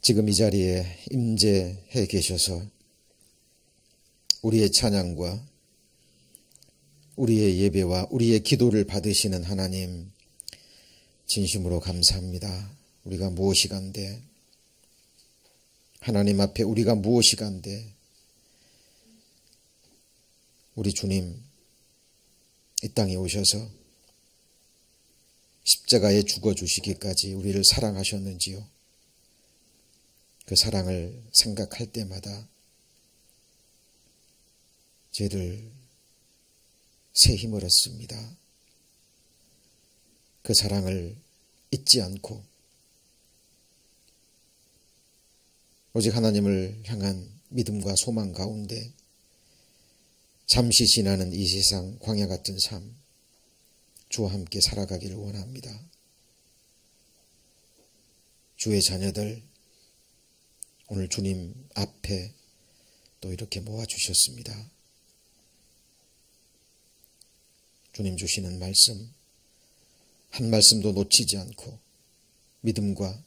지금 이 자리에 임재해 계셔서 우리의 찬양과 우리의 예배와 우리의 기도를 받으시는 하나님, 진심으로 감사합니다. 우리가 무엇이 간데, 하나님 앞에 우리가 무엇이 간데, 우리 주님 이 땅에 오셔서 십자가에 죽어주시기까지 우리를 사랑하셨는지요. 그 사랑을 생각할 때마다 저희들 새 힘을 얻습니다. 그 사랑을 잊지 않고 오직 하나님을 향한 믿음과 소망 가운데 잠시 지나는 이 세상 광야 같은 삶, 주와 함께 살아가기를 원합니다. 주의 자녀들, 오늘 주님 앞에 또 이렇게 모아주셨습니다. 주님 주시는 말씀, 한 말씀도 놓치지 않고 믿음과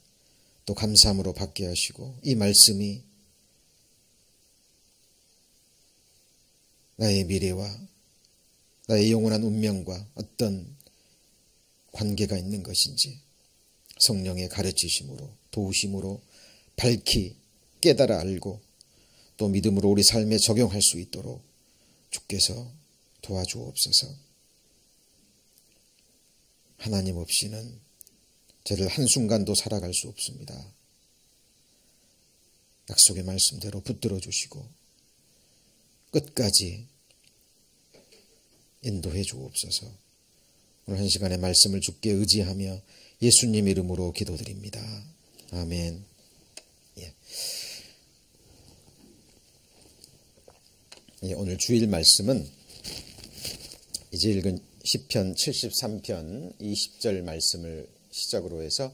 또 감사함으로 받게 하시고, 이 말씀이 나의 미래와 나의 영원한 운명과 어떤 관계가 있는 것인지 성령의 가르치심으로, 도우심으로 밝히 깨달아 알고 또 믿음으로 우리 삶에 적용할 수 있도록 주께서 도와주옵소서. 하나님 없이는 저를 한순간도 살아갈 수 없습니다. 약속의 말씀대로 붙들어 주시고 끝까지 인도해 주옵소서. 오늘 한 시간의 말씀을 주께 의지하며 예수님 이름으로 기도드립니다. 아멘. 오늘 주일 말씀은 이제 읽은 시편 73편 20절 말씀을 시작으로 해서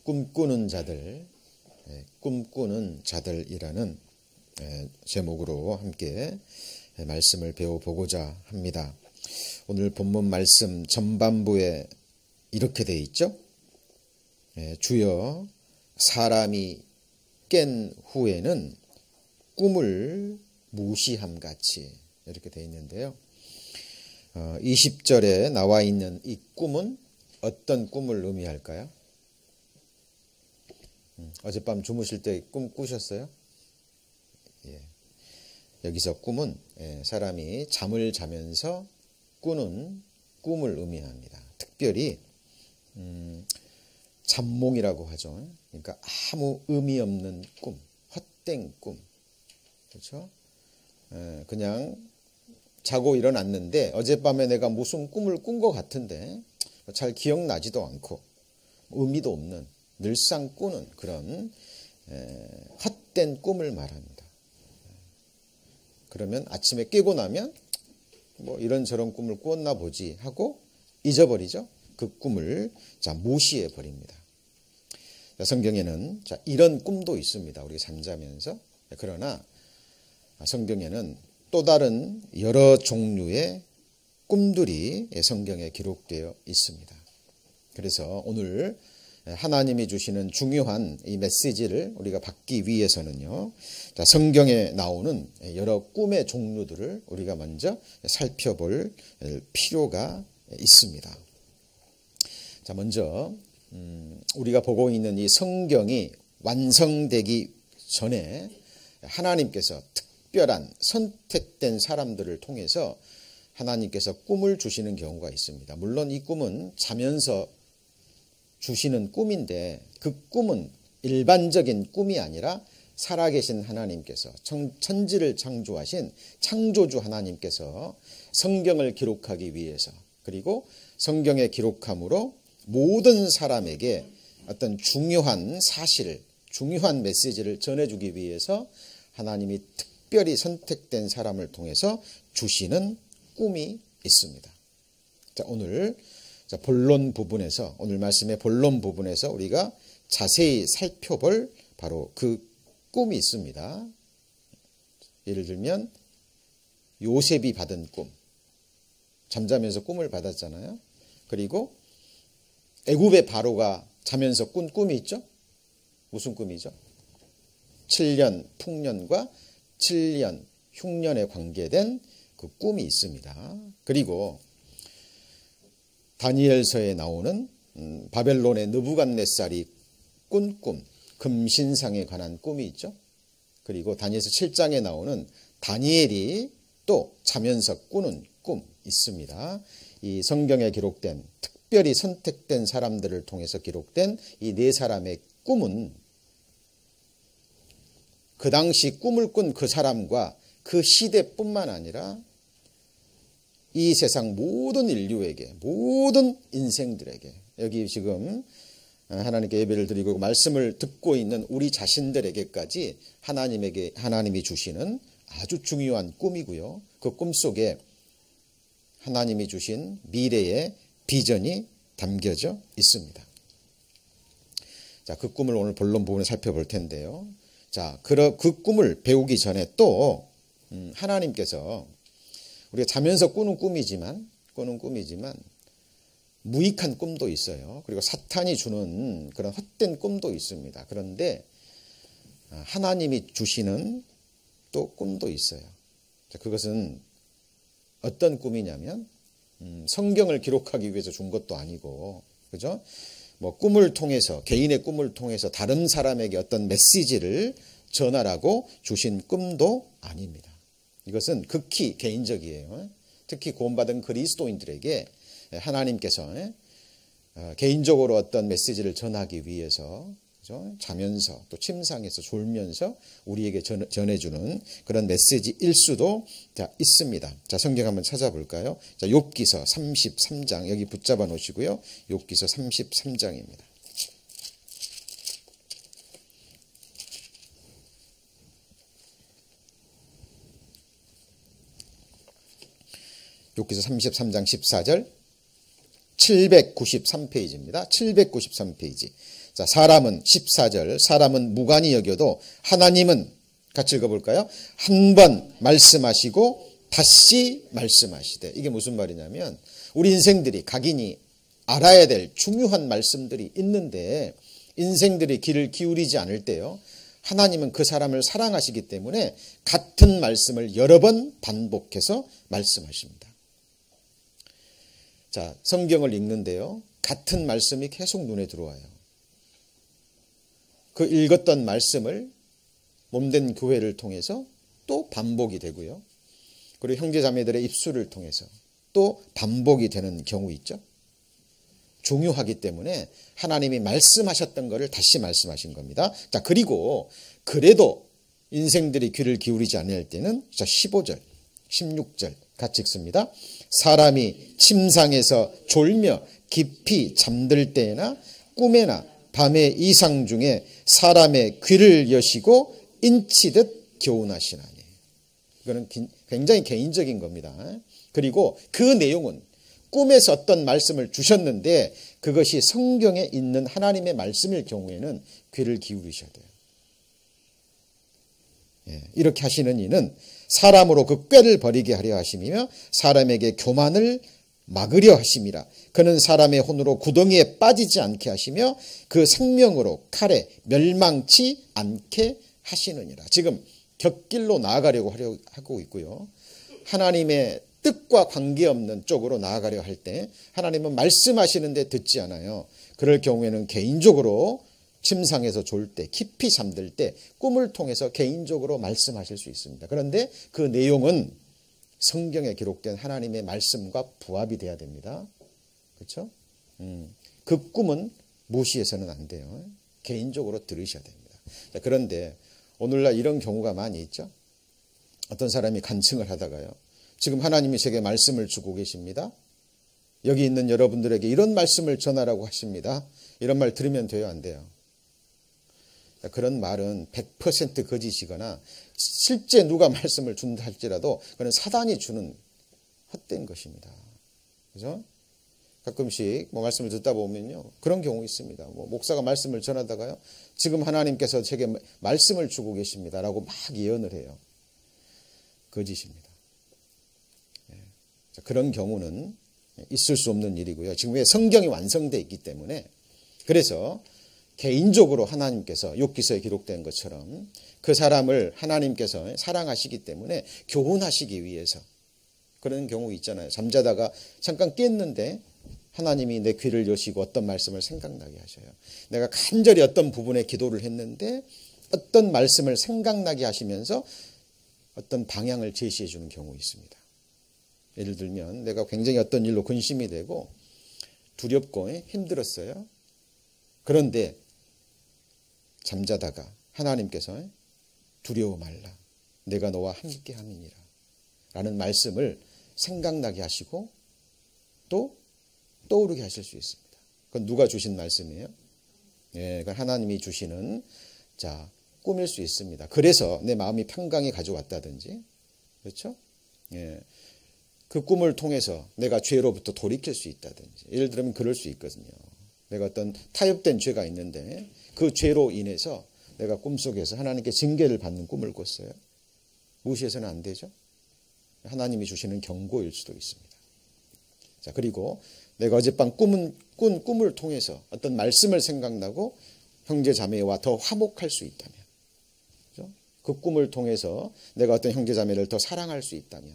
꿈꾸는 자들이라는 제목으로 함께 말씀을 배워보고자 합니다. 오늘 본문 말씀 전반부에 이렇게 되어 있죠. 주여, 사람이 깬 후에는 꿈을 무시함같이, 이렇게 되어 있는데요. 20절에 나와 있는 이 꿈은 어떤 꿈을 의미할까요? 어젯밤 주무실 때 꿈 꾸셨어요? 예. 여기서 꿈은 사람이 잠을 자면서 꾸는 꿈을 의미합니다. 특별히 잠몽이라고 하죠. 그러니까 아무 의미 없는 꿈, 헛된 꿈, 그렇죠? 그냥 자고 일어났는데 어젯밤에 내가 무슨 꿈을 꾼 것 같은데 잘 기억나지도 않고 의미도 없는, 늘상 꾸는 그런 헛된 꿈을 말합니다. 그러면 아침에 깨고 나면 뭐 이런저런 꿈을 꾸었나 보지 하고 잊어버리죠. 그 꿈을 무시해 버립니다. 성경에는 이런 꿈도 있습니다. 우리 잠자면서. 그러나 성경에는 또 다른 여러 종류의 꿈들이 성경에 기록되어 있습니다. 그래서 오늘 하나님이 주시는 중요한 이 메시지를 우리가 받기 위해서는요, 성경에 나오는 여러 꿈의 종류들을 우리가 먼저 살펴볼 필요가 있습니다. 자, 먼저 우리가 보고 있는 이 성경이 완성되기 전에 하나님께서 특별한 선택된 사람들을 통해서 하나님께서 꿈을 주시는 경우가 있습니다. 물론 이 꿈은 자면서 주시는 꿈인데 그 꿈은 일반적인 꿈이 아니라 살아계신 하나님께서, 천지를 창조하신 창조주 하나님께서 성경을 기록하기 위해서, 그리고 성경에 기록함으로 모든 사람에게 어떤 중요한 사실을, 중요한 메시지를 전해주기 위해서 하나님이 특별히 선택된 사람을 통해서 주시는 꿈이 있습니다. 자, 오늘 본론 부분에서, 오늘 말씀의 본론 부분에서 우리가 자세히 살펴볼 바로 그 꿈이 있습니다. 예를 들면 요셉이 받은 꿈, 잠자면서 꿈을 받았잖아요. 그리고 애굽의 바로가 자면서 꾼 꿈이 있죠. 무슨 꿈이죠? 7년 풍년과 7년 흉년에 관계된 그 꿈이 있습니다. 그리고 다니엘서에 나오는 바벨론의 느부갓네살이 꾼 꿈, 금신상에 관한 꿈이 있죠. 그리고 다니엘서 7장에 나오는 다니엘이 또 자면서 꾸는 꿈 있습니다. 이 성경에 기록된 특별히 선택된 사람들을 통해서 기록된 이 네 사람의 꿈은 그 당시 꿈을 꾼 그 사람과 그 시대뿐만 아니라 이 세상 모든 인류에게, 모든 인생들에게, 여기 지금 하나님께 예배를 드리고 말씀을 듣고 있는 우리 자신들에게까지 하나님이 주시는 아주 중요한 꿈이고요. 그 꿈 속에 하나님이 주신 미래의 비전이 담겨져 있습니다. 자, 그 꿈을 오늘 본론 부분에 살펴볼 텐데요. 자, 그 꿈을 배우기 전에 또 하나님께서 우리가 자면서 꾸는 꿈이지만 무익한 꿈도 있어요. 그리고 사탄이 주는 그런 헛된 꿈도 있습니다. 그런데 하나님이 주시는 또 꿈도 있어요. 자, 그것은 어떤 꿈이냐면 성경을 기록하기 위해서 준 것도 아니고, 그죠? 뭐 꿈을 통해서, 개인의 꿈을 통해서 다른 사람에게 어떤 메시지를 전하라고 주신 꿈도 아닙니다. 이것은 극히 개인적이에요. 특히 구원받은 그리스도인들에게 하나님께서 개인적으로 어떤 메시지를 전하기 위해서, 그죠? 자면서 또 침상에서 졸면서 우리에게 전해주는 그런 메시지일 수도 있습니다. 자, 성경 한번 찾아볼까요? 자, 욥기서 33장 여기 붙잡아 놓으시고요. 욥기서 33장입니다. 욥기서 33장 14절 793페이지입니다. 793페이지. 자, 사람은 14절 사람은 무관히 여겨도 하나님은 같이 읽어볼까요? 한 번 말씀하시고 다시 말씀하시되. 이게 무슨 말이냐면 우리 인생들이 각인이 알아야 될 중요한 말씀들이 있는데 인생들이 귀를 기울이지 않을 때요. 하나님은 그 사람을 사랑하시기 때문에 같은 말씀을 여러 번 반복해서 말씀하십니다. 자, 성경을 읽는데요. 같은 말씀이 계속 눈에 들어와요. 그 읽었던 말씀을 몸된 교회를 통해서 또 반복이 되고요. 그리고 형제자매들의 입술을 통해서 또 반복이 되는 경우 있죠. 중요하기 때문에 하나님이 말씀하셨던 것을 다시 말씀하신 겁니다. 자, 그리고 그래도 인생들이 귀를 기울이지 않을 때는 자, 15절, 16절 같이 읽습니다. 사람이 침상에서 졸며 깊이 잠들 때나 꿈에나 밤의 이상 중에 사람의 귀를 여시고 인치듯 교훈하시나니. 이거는 굉장히 개인적인 겁니다. 그리고 그 내용은 꿈에서 어떤 말씀을 주셨는데 그것이 성경에 있는 하나님의 말씀일 경우에는 귀를 기울이셔야 돼요. 이렇게 하시는 이는 사람으로 그 꾀를 버리게 하려 하심이며 사람에게 교만을 막으려 하심이라. 그는 사람의 혼으로 구덩이에 빠지지 않게 하시며 그 생명으로 칼에 멸망치 않게 하시느니라. 지금 곁길로 나아가려고 하고 있고요. 하나님의 뜻과 관계없는 쪽으로 나아가려 할 때 하나님은 말씀하시는데 듣지 않아요. 그럴 경우에는 개인적으로 침상에서 졸 때, 깊이 잠들 때 꿈을 통해서 개인적으로 말씀하실 수 있습니다. 그런데 그 내용은 성경에 기록된 하나님의 말씀과 부합이 돼야 됩니다. 그렇죠? 그 꿈은 무시해서는 안 돼요. 개인적으로 들으셔야 됩니다. 자, 그런데 오늘날 이런 경우가 많이 있죠. 어떤 사람이 간증을 하다가요. 지금 하나님이 제게 말씀을 주고 계십니다. 여기 있는 여러분들에게 이런 말씀을 전하라고 하십니다. 이런 말 들으면 돼요, 안 돼요? 그런 말은 100% 거짓이거나 실제 누가 말씀을 준다 할지라도 그건 사단이 주는 헛된 것입니다. 그죠? 가끔씩 뭐 말씀을 듣다 보면요. 그런 경우 있습니다. 뭐 목사가 말씀을 전하다가요. 지금 하나님께서 제게 말씀을 주고 계십니다라고 막 예언을 해요. 거짓입니다. 그런 경우는 있을 수 없는 일이고요. 지금 왜 성경이 완성되어 있기 때문에 그래서 개인적으로 하나님께서 욥기서에 기록된 것처럼 그 사람을 하나님께서 사랑하시기 때문에 교훈하시기 위해서 그런 경우 있잖아요. 잠자다가 잠깐 깼는데 하나님이 내 귀를 여시고 어떤 말씀을 생각나게 하셔요. 내가 간절히 어떤 부분에 기도를 했는데 어떤 말씀을 생각나게 하시면서 어떤 방향을 제시해 주는 경우 있습니다. 예를 들면 내가 굉장히 어떤 일로 근심이 되고 두렵고 힘들었어요. 그런데 잠자다가 하나님께서 두려워 말라. 내가 너와 함께 함이니라. 라는 말씀을 생각나게 하시고 또 떠오르게 하실 수 있습니다. 그건 누가 주신 말씀이에요? 예, 그건 하나님이 주시는 꿈일 수 있습니다. 그래서 내 마음이 평강이 가져왔다든지, 그렇죠? 예, 그 꿈을 통해서 내가 죄로부터 돌이킬 수 있다든지, 예를 들면 그럴 수 있거든요. 내가 어떤 타협된 죄가 있는데 그 죄로 인해서 내가 꿈속에서 하나님께 징계를 받는 꿈을 꿨어요. 무시해서는 안 되죠. 하나님이 주시는 경고일 수도 있습니다. 자, 그리고 내가 어젯밤 꾼 꿈을 통해서 어떤 말씀을 생각나고 형제 자매와 더 화목할 수 있다면, 그렇죠? 그 꿈을 통해서 내가 어떤 형제 자매를 더 사랑할 수 있다면,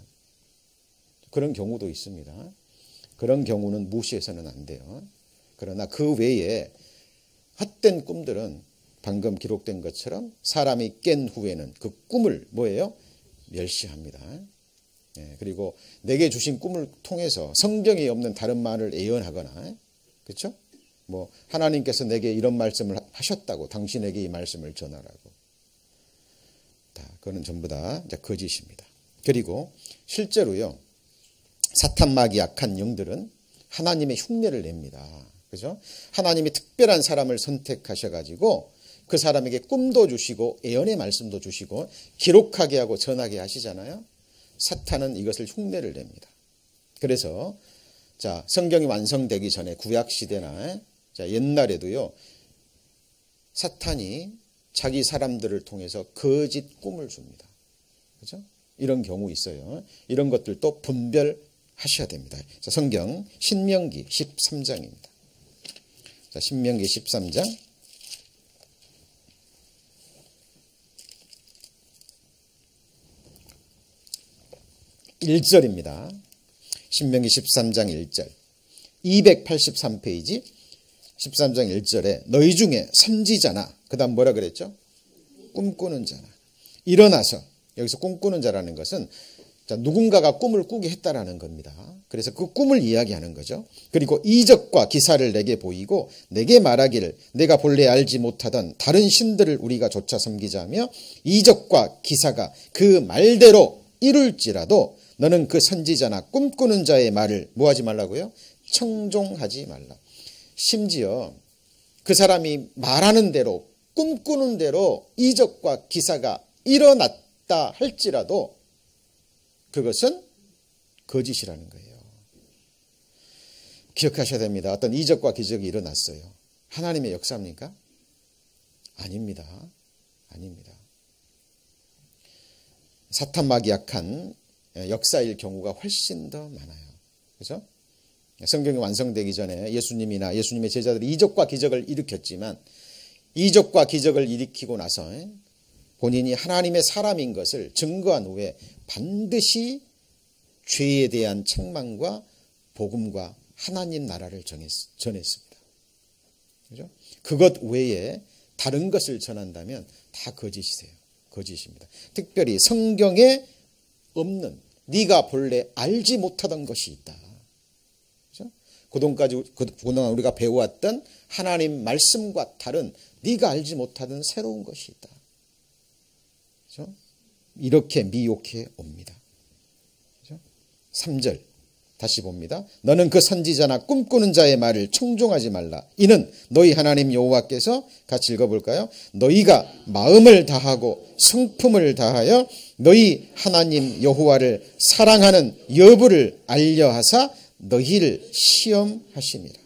그런 경우도 있습니다. 그런 경우는 무시해서는 안 돼요. 그러나 그 외에 헛된 꿈들은 방금 기록된 것처럼 사람이 깬 후에는 그 꿈을 뭐예요? 멸시합니다. 예, 그리고 내게 주신 꿈을 통해서 성경에 없는 다른 말을 예언하거나, 그렇죠? 뭐 하나님께서 내게 이런 말씀을 하셨다고 당신에게 이 말씀을 전하라고. 그거는 전부 다 거짓입니다. 그리고 실제로요, 사탄 마귀 악한 영들은 하나님의 흉내를 냅니다. 그죠? 하나님이 특별한 사람을 선택하셔가지고 그 사람에게 꿈도 주시고 예언의 말씀도 주시고 기록하게 하고 전하게 하시잖아요. 사탄은 이것을 흉내를 냅니다. 그래서 성경이 완성되기 전에 구약 시대나 옛날에도요, 사탄이 자기 사람들을 통해서 거짓 꿈을 줍니다. 그죠? 이런 경우 있어요. 이런 것들도 분별하셔야 됩니다. 성경 신명기 13장입니다. 신명기 13장 1절입니다. 신명기 13장 1절. 283페이지 13장 1절에 너희 중에 선지자나, 그 다음 뭐라 그랬죠? 꿈꾸는 자나. 일어나서, 여기서 꿈꾸는 자라는 것은 누군가가 꿈을 꾸게 했다라는 겁니다. 그래서 그 꿈을 이야기하는 거죠. 그리고 이적과 기사를 내게 보이고 내게 말하기를 내가 본래 알지 못하던 다른 신들을 우리가 좇아 섬기자며 이적과 기사가 그 말대로 이룰지라도 너는 그 선지자나 꿈꾸는 자의 말을 뭐하지 말라고요? 청종하지 말라. 심지어 그 사람이 말하는 대로 꿈꾸는 대로 이적과 기사가 일어났다 할지라도 그것은 거짓이라는 거예요. 기억하셔야 됩니다. 어떤 이적과 기적이 일어났어요. 하나님의 역사입니까? 아닙니다. 아닙니다. 사탄 마귀 약한 역사일 경우가 훨씬 더 많아요. 그렇죠? 성경이 완성되기 전에 예수님이나 예수님의 제자들이 이적과 기적을 일으켰지만 이적과 기적을 일으키고 나서 본인이 하나님의 사람인 것을 증거한 후에 반드시 죄에 대한 책망과 복음과 하나님 나라를 전했습니다. 그죠? 그것 외에 다른 것을 전한다면 다 거짓이세요. 거짓입니다. 특별히 성경에 없는, 네가 본래 알지 못하던 것이 있다. 그죠? 그동안 우리가 배워왔던 하나님 말씀과 다른 네가 알지 못하던 새로운 것이 있다. 그죠? 이렇게 미혹해 옵니다. 그죠? 3절 다시 봅니다. 너는 그 선지자나 꿈꾸는 자의 말을 청종하지 말라. 이는 너희 하나님 여호와께서, 같이 읽어볼까요? 너희가 마음을 다하고 성품을 다하여 너희 하나님 여호와를 사랑하는 여부를 알려하사 너희를 시험하심이라.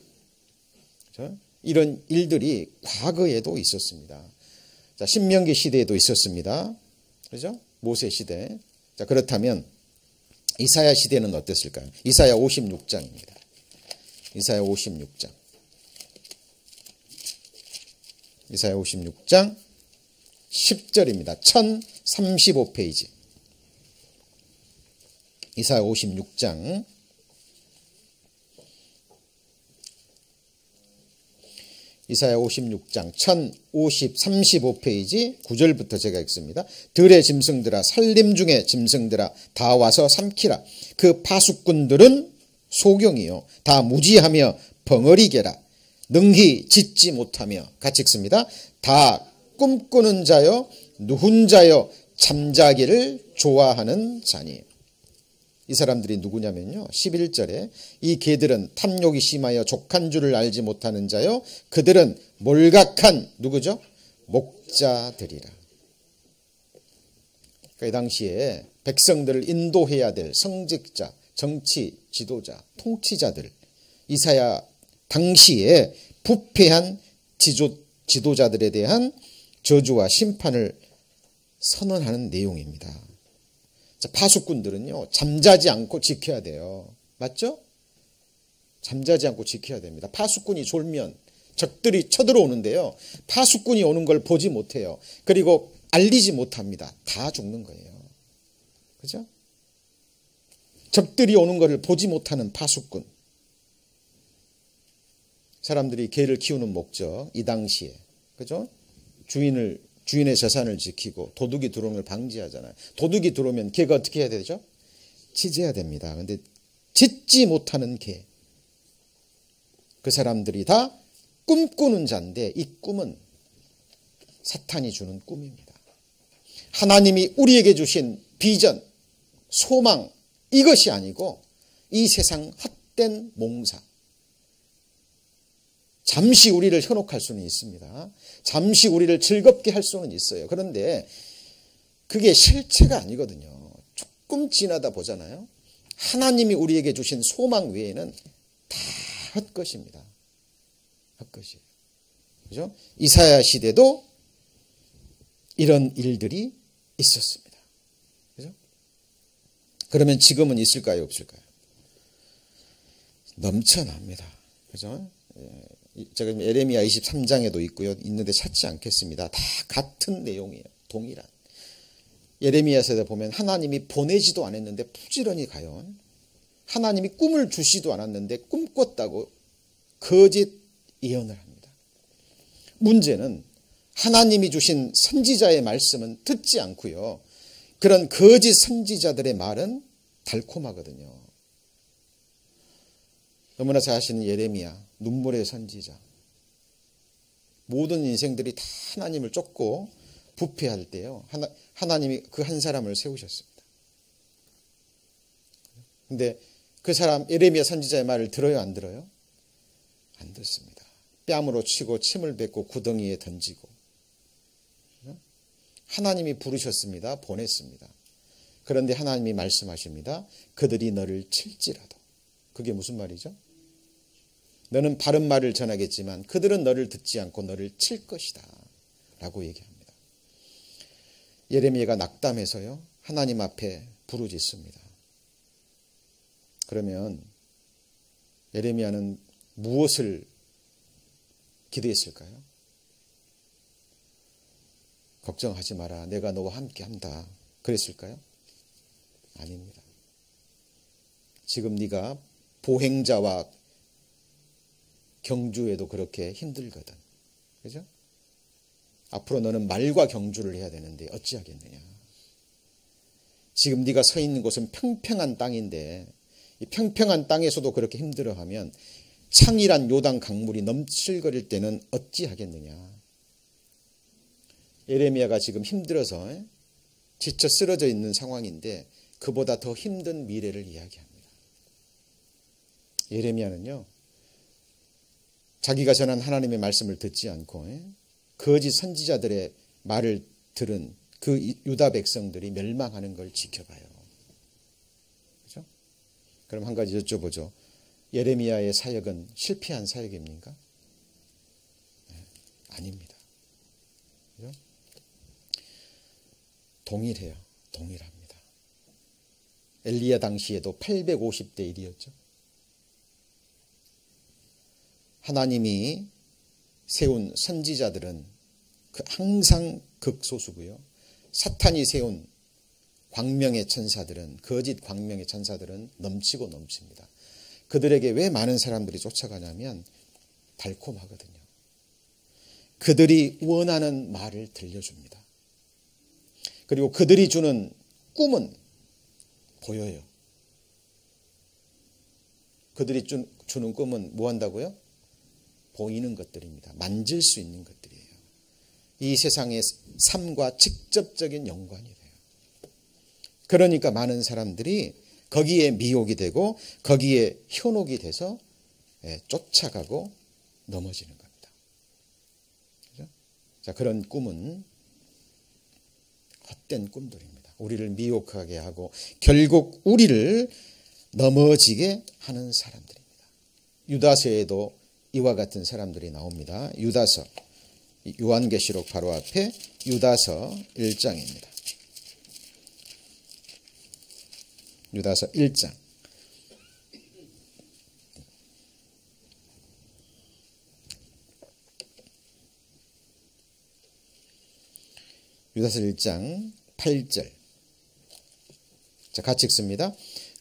그렇죠? 이런 일들이 과거에도 있었습니다. 자, 신명기 시대에도 있었습니다. 그렇죠? 모세 시대. 자, 그렇다면 이사야 시대는 어땠을까요? 이사야 56장입니다. 이사야 56장. 이사야 56장 10절입니다. 1035페이지. 이사야 56장 1035페이지 9절부터 제가 읽습니다. 들의 짐승들아, 산림 중의 짐승들아, 다 와서 삼키라. 그 파수꾼들은 소경이요, 다 무지하며 벙어리개라. 능히 짖지 못하며, 같이 읽습니다. 다 꿈꾸는 자요, 누운 자요, 잠자기를 좋아하는 자니. 이 사람들이 누구냐면요, 11절에 이 개들은 탐욕이 심하여 족한 줄을 알지 못하는 자요, 그들은 몰각한 누구죠? 목자들이라. 그러니까 이 당시에 백성들을 인도해야 될 성직자, 정치 지도자, 통치자들, 이사야 당시에 부패한 지도자들에 대한 저주와 심판을 선언하는 내용입니다. 파수꾼들은요, 잠자지 않고 지켜야 돼요. 맞죠? 잠자지 않고 지켜야 됩니다. 파수꾼이 졸면 적들이 쳐들어오는데요, 파수꾼이 오는 걸 보지 못해요. 그리고 알리지 못합니다. 다 죽는 거예요. 그죠? 적들이 오는 것을 보지 못하는 파수꾼. 사람들이 개를 키우는 목적, 이 당시에, 그죠? 주인의 재산을 지키고 도둑이 들어오는 걸 방지하잖아요. 도둑이 들어오면 개가 어떻게 해야 되죠? 짖어야 됩니다. 그런데 짖지 못하는 개, 그 사람들이 다 꿈꾸는 자인데, 이 꿈은 사탄이 주는 꿈입니다. 하나님이 우리에게 주신 비전, 소망, 이것이 아니고 이 세상 헛된 몽상. 잠시 우리를 현혹할 수는 있습니다. 잠시 우리를 즐겁게 할 수는 있어요. 그런데 그게 실체가 아니거든요. 조금 지나다 보잖아요. 하나님이 우리에게 주신 소망 외에는 다 헛것입니다. 헛것이에요. 그죠? 이사야 시대도 이런 일들이 있었습니다. 그죠? 그러면 지금은 있을까요, 없을까요? 넘쳐납니다. 그죠? 제가 예레미야 23장에도 있고요. 있는데 찾지 않겠습니다. 다 같은 내용이에요. 동일한. 예레미야서에 보면 하나님이 보내지도 않았는데 부지런히 가요. 하나님이 꿈을 주시도 않았는데 꿈꿨다고 거짓 예언을 합니다. 문제는 하나님이 주신 선지자의 말씀은 듣지 않고요, 그런 거짓 선지자들의 말은 달콤하거든요. 너무나 잘 아시는 예레미야, 눈물의 선지자. 모든 인생들이 다 하나님을 쫓고 부패할 때요, 하나님이 그 한 사람을 세우셨습니다. 근데 그 사람 예레미야 선지자의 말을 들어요, 안 들어요? 안 듣습니다. 뺨으로 치고 침을 뱉고 구덩이에 던지고. 하나님이 부르셨습니다. 보냈습니다. 그런데 하나님이 말씀하십니다. 그들이 너를 칠지라도. 그게 무슨 말이죠? 너는 바른 말을 전하겠지만 그들은 너를 듣지 않고 너를 칠 것이다 라고 얘기합니다. 예레미야가 낙담해서요, 하나님 앞에 부르짖습니다. 그러면 예레미야는 무엇을 기도했을까요? 걱정하지 마라, 내가 너와 함께 한다, 그랬을까요? 아닙니다. 지금 네가 보행자와 경주에도 그렇게 힘들거든. 그죠? 앞으로 너는 말과 경주를 해야 되는데 어찌하겠느냐. 지금 네가 서 있는 곳은 평평한 땅인데 이 평평한 땅에서도 그렇게 힘들어하면 창이란 요단 강물이 넘실거릴 때는 어찌하겠느냐. 예레미야가 지금 힘들어서 지쳐 쓰러져 있는 상황인데 그보다 더 힘든 미래를 이야기합니다. 예레미야는요, 자기가 전한 하나님의 말씀을 듣지 않고 거짓 선지자들의 말을 들은 그 유다 백성들이 멸망하는 걸 지켜봐요. 그렇죠? 그럼 한 가지 여쭤보죠. 예레미야의 사역은 실패한 사역입니까? 네, 아닙니다. 그렇죠? 동일해요. 동일합니다. 엘리야 당시에도 850대 1이었죠. 하나님이 세운 선지자들은 항상 극소수고요. 사탄이 세운 광명의 천사들은, 거짓 광명의 천사들은 넘치고 넘칩니다. 그들에게 왜 많은 사람들이 쫓아가냐면 달콤하거든요. 그들이 원하는 말을 들려줍니다. 그리고 그들이 주는 꿈은 보여요. 그들이 주는 꿈은 뭐 한다고요? 보이는 것들입니다. 만질 수 있는 것들이에요. 이 세상의 삶과 직접적인 연관이 돼요. 그러니까 많은 사람들이 거기에 미혹이 되고 거기에 현혹이 돼서 쫓아가고 넘어지는 겁니다. 그렇죠? 자, 그런 꿈은 헛된 꿈들입니다. 우리를 미혹하게 하고 결국 우리를 넘어지게 하는 사람들입니다. 유다서에도 이와 같은 사람들이 나옵니다. 유다서, 요한계시록 바로 앞에 유다서 1장입니다. 유다서 1장. 유다서 1장 8절. 자, 같이 읽습니다.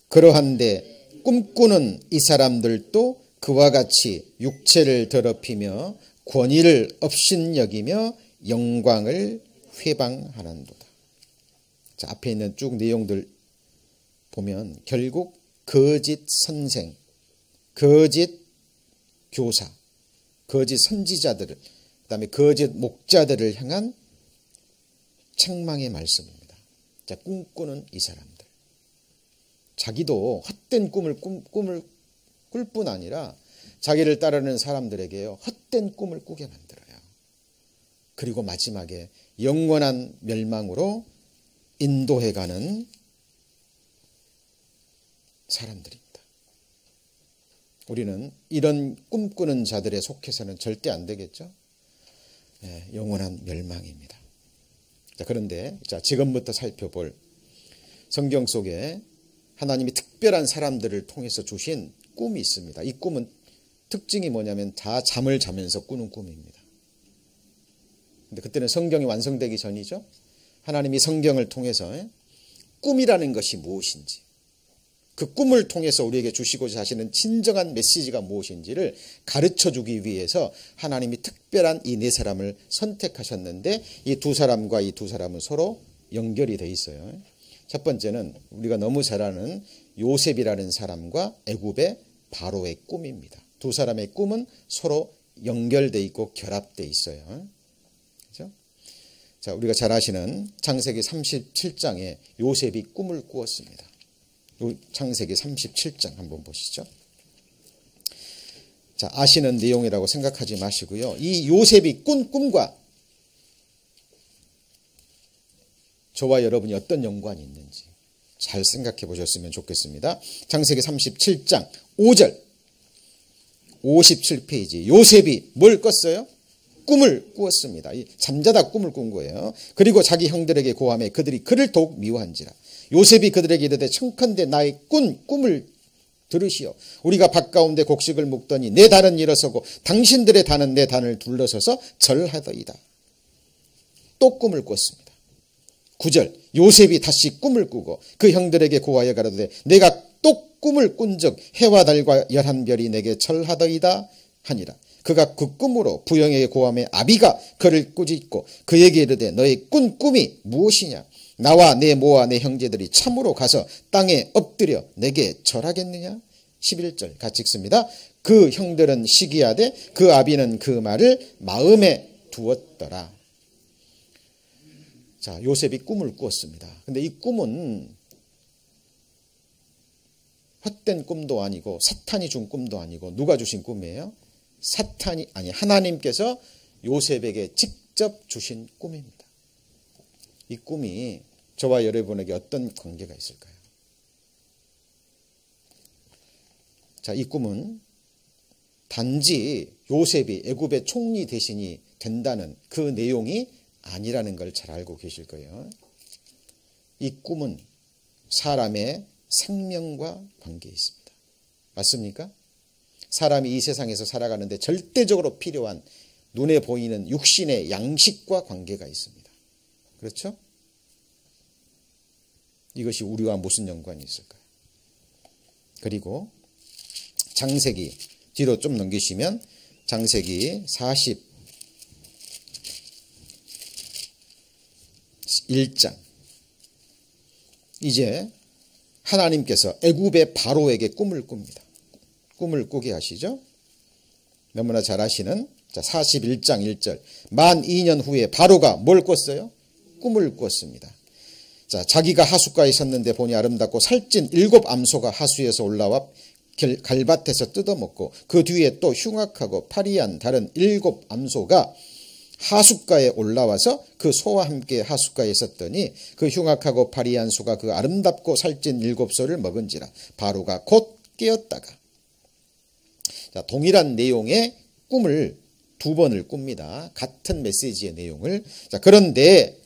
그러한데 꿈꾸는 이 사람들도 그와 같이 육체를 더럽히며 권위를 업신여기며 영광을 회방하는도다. 자, 앞에 있는 쭉 내용들 보면 결국 거짓 선생, 거짓 교사, 거짓 선지자들을, 그다음에 거짓 목자들을 향한 책망의 말씀입니다. 자, 꿈꾸는 이 사람들. 자기도 헛된 꿈을 꿀 뿐 아니라 자기를 따르는 사람들에게요, 헛된 꿈을 꾸게 만들어요. 그리고 마지막에 영원한 멸망으로 인도해가는 사람들입니다. 우리는 이런 꿈꾸는 자들에 속해서는 절대 안 되겠죠. 영원한 멸망입니다. 자, 그런데 지금부터 살펴볼 성경 속에 하나님이 특별한 사람들을 통해서 주신 꿈이 있습니다. 이 꿈은 특징이 뭐냐면 다 잠을 자면서 꾸는 꿈입니다. 근데 그때는 성경이 완성되기 전이죠. 하나님이 성경을 통해서 꿈이라는 것이 무엇인지, 그 꿈을 통해서 우리에게 주시고자 하시는 진정한 메시지가 무엇인지를 가르쳐주기 위해서 하나님이 특별한 이 네 사람을 선택하셨는데, 이 두 사람과 이 두 사람은 서로 연결이 돼 있어요. 첫 번째는 우리가 너무 잘 아는 요셉이라는 사람과 애굽의 바로의 꿈입니다. 두 사람의 꿈은 서로 연결돼 있고 결합돼 있어요. 그렇죠? 자, 우리가 잘 아시는 창세기 37장에 요셉이 꿈을 꾸었습니다. 창세기 37장 한번 보시죠. 자, 아시는 내용이라고 생각하지 마시고요. 이 요셉이 꾼 꿈과 저와 여러분이 어떤 연관이 있는지 잘 생각해 보셨으면 좋겠습니다. 창세기 37장 5절 57페이지. 요셉이 뭘 꿨어요? 꿈을 꾸었습니다. 잠자다 꿈을 꾼 거예요. 그리고 자기 형들에게 고하매 그들이 그를 더욱 미워한지라. 요셉이 그들에게 이르되 청컨대 나의 꿈을 들으시오. 우리가 밭 가운데 곡식을 묵더니 내 단은 일어서고 당신들의 단은 내 단을 둘러서서 절하더이다. 또 꿈을 꿨습니다. 9절. 요셉이 다시 꿈을 꾸고 그 형들에게 고하여 가로되 내가 또 꿈을 꾼 적 해와 달과 11별이 내게 절하더이다 하니라. 그가 그 꿈으로 부영에게 고하매 아비가 그를 꾸짖고 그에게 이르되 너의 꾼 꿈이 무엇이냐? 나와 내 모와 내 형제들이 참으로 가서 땅에 엎드려 내게 절하겠느냐? 11절 같이 읽습니다. 그 형들은 시기하되 그 아비는 그 말을 마음에 두었더라. 자, 요셉이 꿈을 꾸었습니다. 근데 이 꿈은 헛된 꿈도 아니고 사탄이 준 꿈도 아니고 누가 주신 꿈이에요? 하나님께서 요셉에게 직접 주신 꿈입니다. 이 꿈이 저와 여러분에게 어떤 관계가 있을까요? 자, 이 꿈은 단지 요셉이 애굽의 총리 대신이 된다는 그 내용이 아니라는 걸 잘 알고 계실 거예요. 이 꿈은 사람의 생명과 관계에 있습니다. 맞습니까? 사람이 이 세상에서 살아가는데 절대적으로 필요한 눈에 보이는 육신의 양식과 관계가 있습니다. 그렇죠? 이것이 우리와 무슨 연관이 있을까요? 그리고 창세기 뒤로 좀 넘기시면 창세기 41장. 이제 하나님께서 애굽의 바로에게 꿈을 꿉니다. 꿈을 꾸게 하시죠. 너무나 잘 아시는 41장 1절. 만 2년 후에 바로가 뭘 꿨어요? 꿈을 꿨습니다. 자, 자기가 하숫가에 섰는데 보니 아름답고 살찐 7 암소가 하수에서 올라와 갈밭에서 뜯어먹고 그 뒤에 또 흉악하고 파리한 다른 7 암소가 하숫가에 올라와서 그 소와 함께 하숫가에 섰더니 그 흉악하고 파리한 소가 그 아름답고 살찐 7 소를 먹은지라. 바로가 곧 깨었다가. 자, 동일한 내용의 꿈을 2번을 꿉니다. 같은 메시지의 내용을. 자, 그런데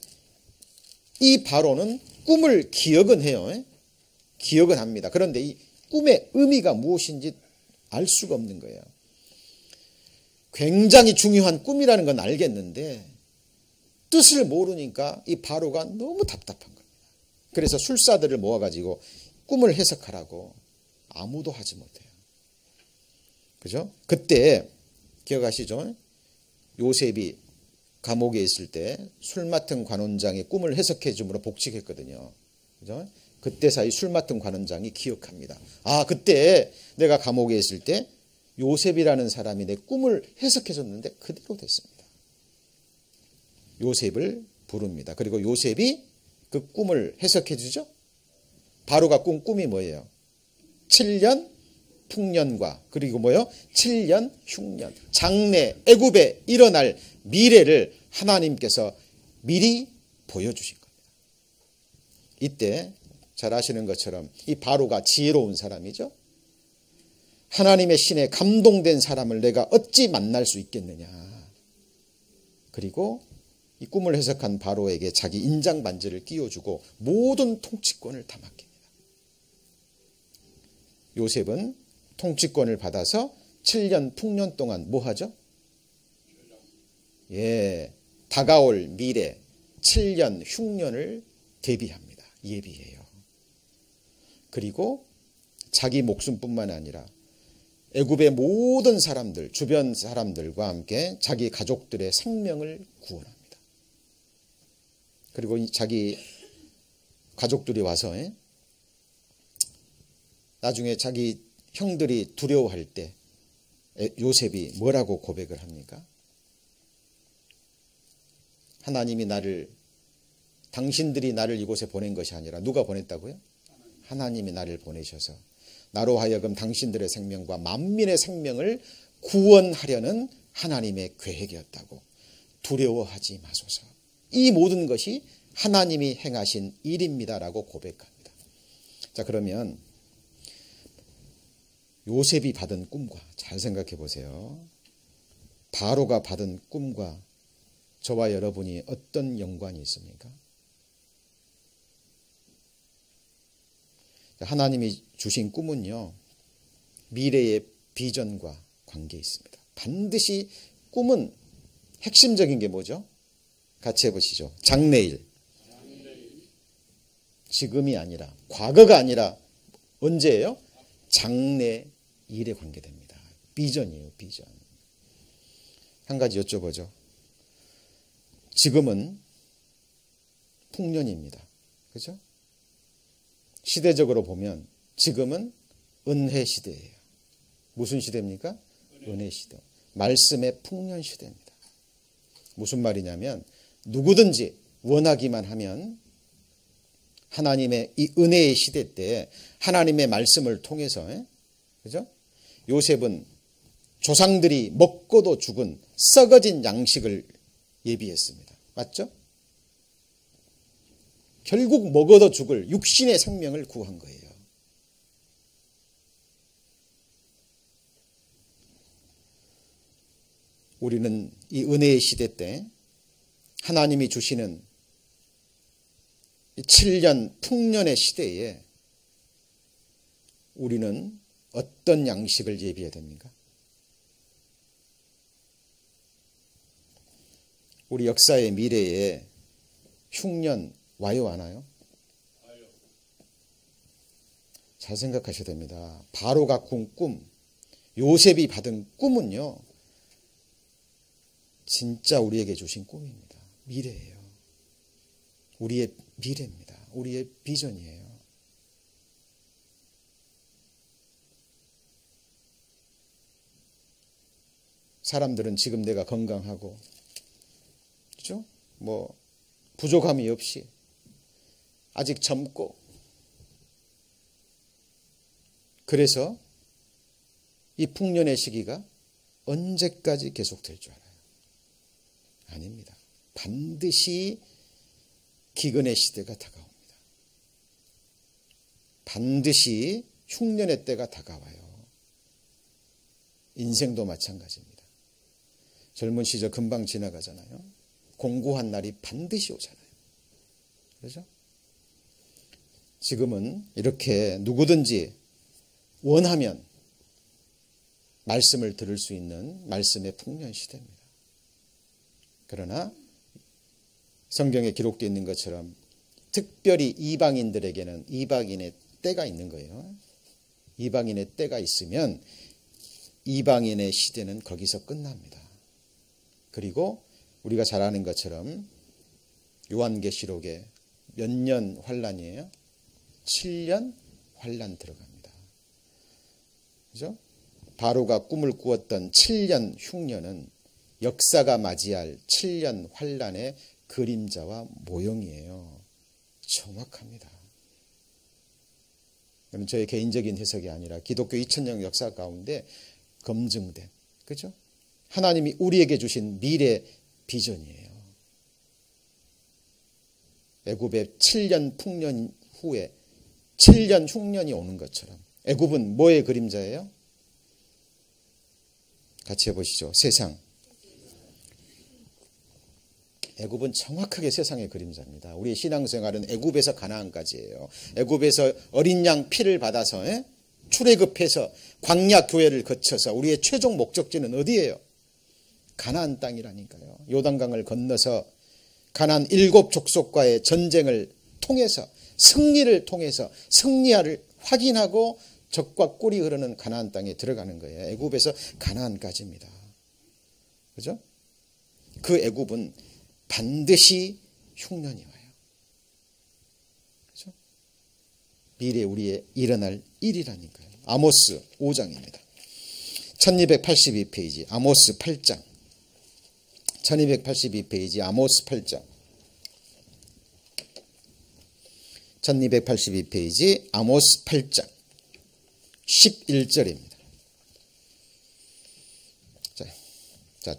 이 바로는 꿈을 기억은 해요. 기억은 합니다. 그런데 이 꿈의 의미가 무엇인지 알 수가 없는 거예요. 굉장히 중요한 꿈이라는 건 알겠는데 뜻을 모르니까 이 바로가 너무 답답한 겁니다. 그래서 술사들을 모아가지고 꿈을 해석하라고 아무도 하지 못해요. 그죠? 그때 기억하시죠? 요셉이 감옥에 있을 때 술 맡은 관원장의 꿈을 해석해 줌으로 복직했거든요. 그죠? 그때 사이 술 맡은 관원장이 기억합니다. 아, 그때 내가 감옥에 있을 때 요셉이라는 사람이 내 꿈을 해석해 줬는데 그대로 됐습니다. 요셉을 부릅니다. 그리고 요셉이 그 꿈을 해석해 주죠. 바로가 꾼 꿈이 뭐예요? 7년 풍년과 그리고 뭐요? 7년 흉년. 장래 애굽에 일어날 미래를 하나님께서 미리 보여주신 겁니다. 이때 잘 아시는 것처럼 이 바로가 지혜로운 사람이죠. 하나님의 신에 감동된 사람을 내가 어찌 만날 수 있겠느냐. 그리고 이 꿈을 해석한 바로에게 자기 인장 반지를 끼워주고 모든 통치권을 다 맡깁니다. 요셉은 통치권을 받아서 7년 풍년 동안 뭐 하죠? 예, 다가올 미래 7년 흉년을 대비합니다. 예비해요. 그리고 자기 목숨뿐만 아니라 애굽의 모든 사람들, 주변 사람들과 함께 자기 가족들의 생명을 구원합니다. 그리고 자기 가족들이 와서 나중에 자기 형들이 두려워할 때 요셉이 뭐라고 고백을 합니까? 하나님이 당신들이 나를 이곳에 보낸 것이 아니라 누가 보냈다고요? 하나님이 나를 보내셔서 나로 하여금 당신들의 생명과 만민의 생명을 구원하려는 하나님의 계획이었다고. 두려워하지 마소서. 이 모든 것이 하나님이 행하신 일입니다라고 고백합니다. 자, 그러면 요셉이 받은 꿈과 잘 생각해 보세요. 바로가 받은 꿈과 저와 여러분이 어떤 연관이 있습니까? 하나님이 주신 꿈은요, 미래의 비전과 관계 있습니다. 반드시 꿈은 핵심적인 게 뭐죠? 같이 해보시죠. 장래일. 지금이 아니라, 과거가 아니라 언제예요? 장래일에 관계됩니다. 비전이에요, 비전. 한 가지 여쭤보죠. 지금은 풍년입니다. 그렇죠? 시대적으로 보면 지금은 은혜 시대예요. 무슨 시대입니까? 은혜 시대. 말씀의 풍년 시대입니다. 무슨 말이냐면 누구든지 원하기만 하면 하나님의 이 은혜의 시대 때 하나님의 말씀을 통해서, 그죠? 요셉은 조상들이 먹고도 죽은 썩어진 양식을 예비했습니다. 맞죠? 결국 먹어도 죽을 육신의 생명을 구한 거예요. 우리는 이 은혜의 시대 때 하나님이 주시는 7년 풍년의 시대에 우리는 어떤 양식을 예비해야 됩니까? 우리 역사의 미래에 흉년 와요 안 와요? 잘 생각하셔야 됩니다. 바로가 꾼 꿈, 요셉이 받은 꿈은요, 진짜 우리에게 주신 꿈입니다. 미래예요. 우리의 미래입니다. 우리의 비전이에요. 사람들은 지금 내가 건강하고, 그렇죠? 뭐 부족함이 없이 아직 젊고, 그래서 이 풍년의 시기가 언제까지 계속될 줄 알아요? 아닙니다. 반드시 기근의 시대가 다가옵니다. 반드시 흉년의 때가 다가와요. 인생도 마찬가지입니다. 젊은 시절 금방 지나가잖아요. 공고한 날이 반드시 오잖아요. 그렇죠? 지금은 이렇게 누구든지 원하면 말씀을 들을 수 있는 말씀의 풍년 시대입니다. 그러나 성경에 기록되어 있는 것처럼 특별히 이방인들에게는 이방인의 때가 있는 거예요. 이방인의 때가 있으면 이방인의 시대는 거기서 끝납니다. 그리고 우리가 잘 아는 것처럼 요한계시록에 몇 년 환란이에요? 7년 환란 들어갑니다. 그죠? 바로가 꿈을 꾸었던 7년 흉년은 역사가 맞이할 7년 환란의 그림자와 모형이에요. 정확합니다. 그럼 저의 개인적인 해석이 아니라 기독교 2000년 역사 가운데 검증된, 그죠? 하나님이 우리에게 주신 미래 비전이에요. 애굽의 7년 풍년 후에 7년 흉년이 오는 것처럼 애굽은 뭐의 그림자예요? 같이 해보시죠. 세상. 애굽은 정확하게 세상의 그림자입니다. 우리의 신앙생활은 애굽에서 가나안까지예요. 애굽에서 어린 양 피를 받아서 출애굽해서 광야 교회를 거쳐서 우리의 최종 목적지는 어디예요? 가나안 땅이라니까요. 요단강을 건너서 가나안 7 족속과의 전쟁을 통해서 승리를 통해서 승리를 확인하고 적과 꿀이 흐르는 가나안 땅에 들어가는 거예요. 애굽에서 가나안까지입니다. 그죠? 그 애굽은 반드시 흉년이 와요. 그죠? 미래 우리의 일어날 일이라니까요. 아모스 5장입니다. 1282페이지 아모스 8장. 1282페이지 아모스 8장. 1282페이지 아모스 8장 11절입니다. 자,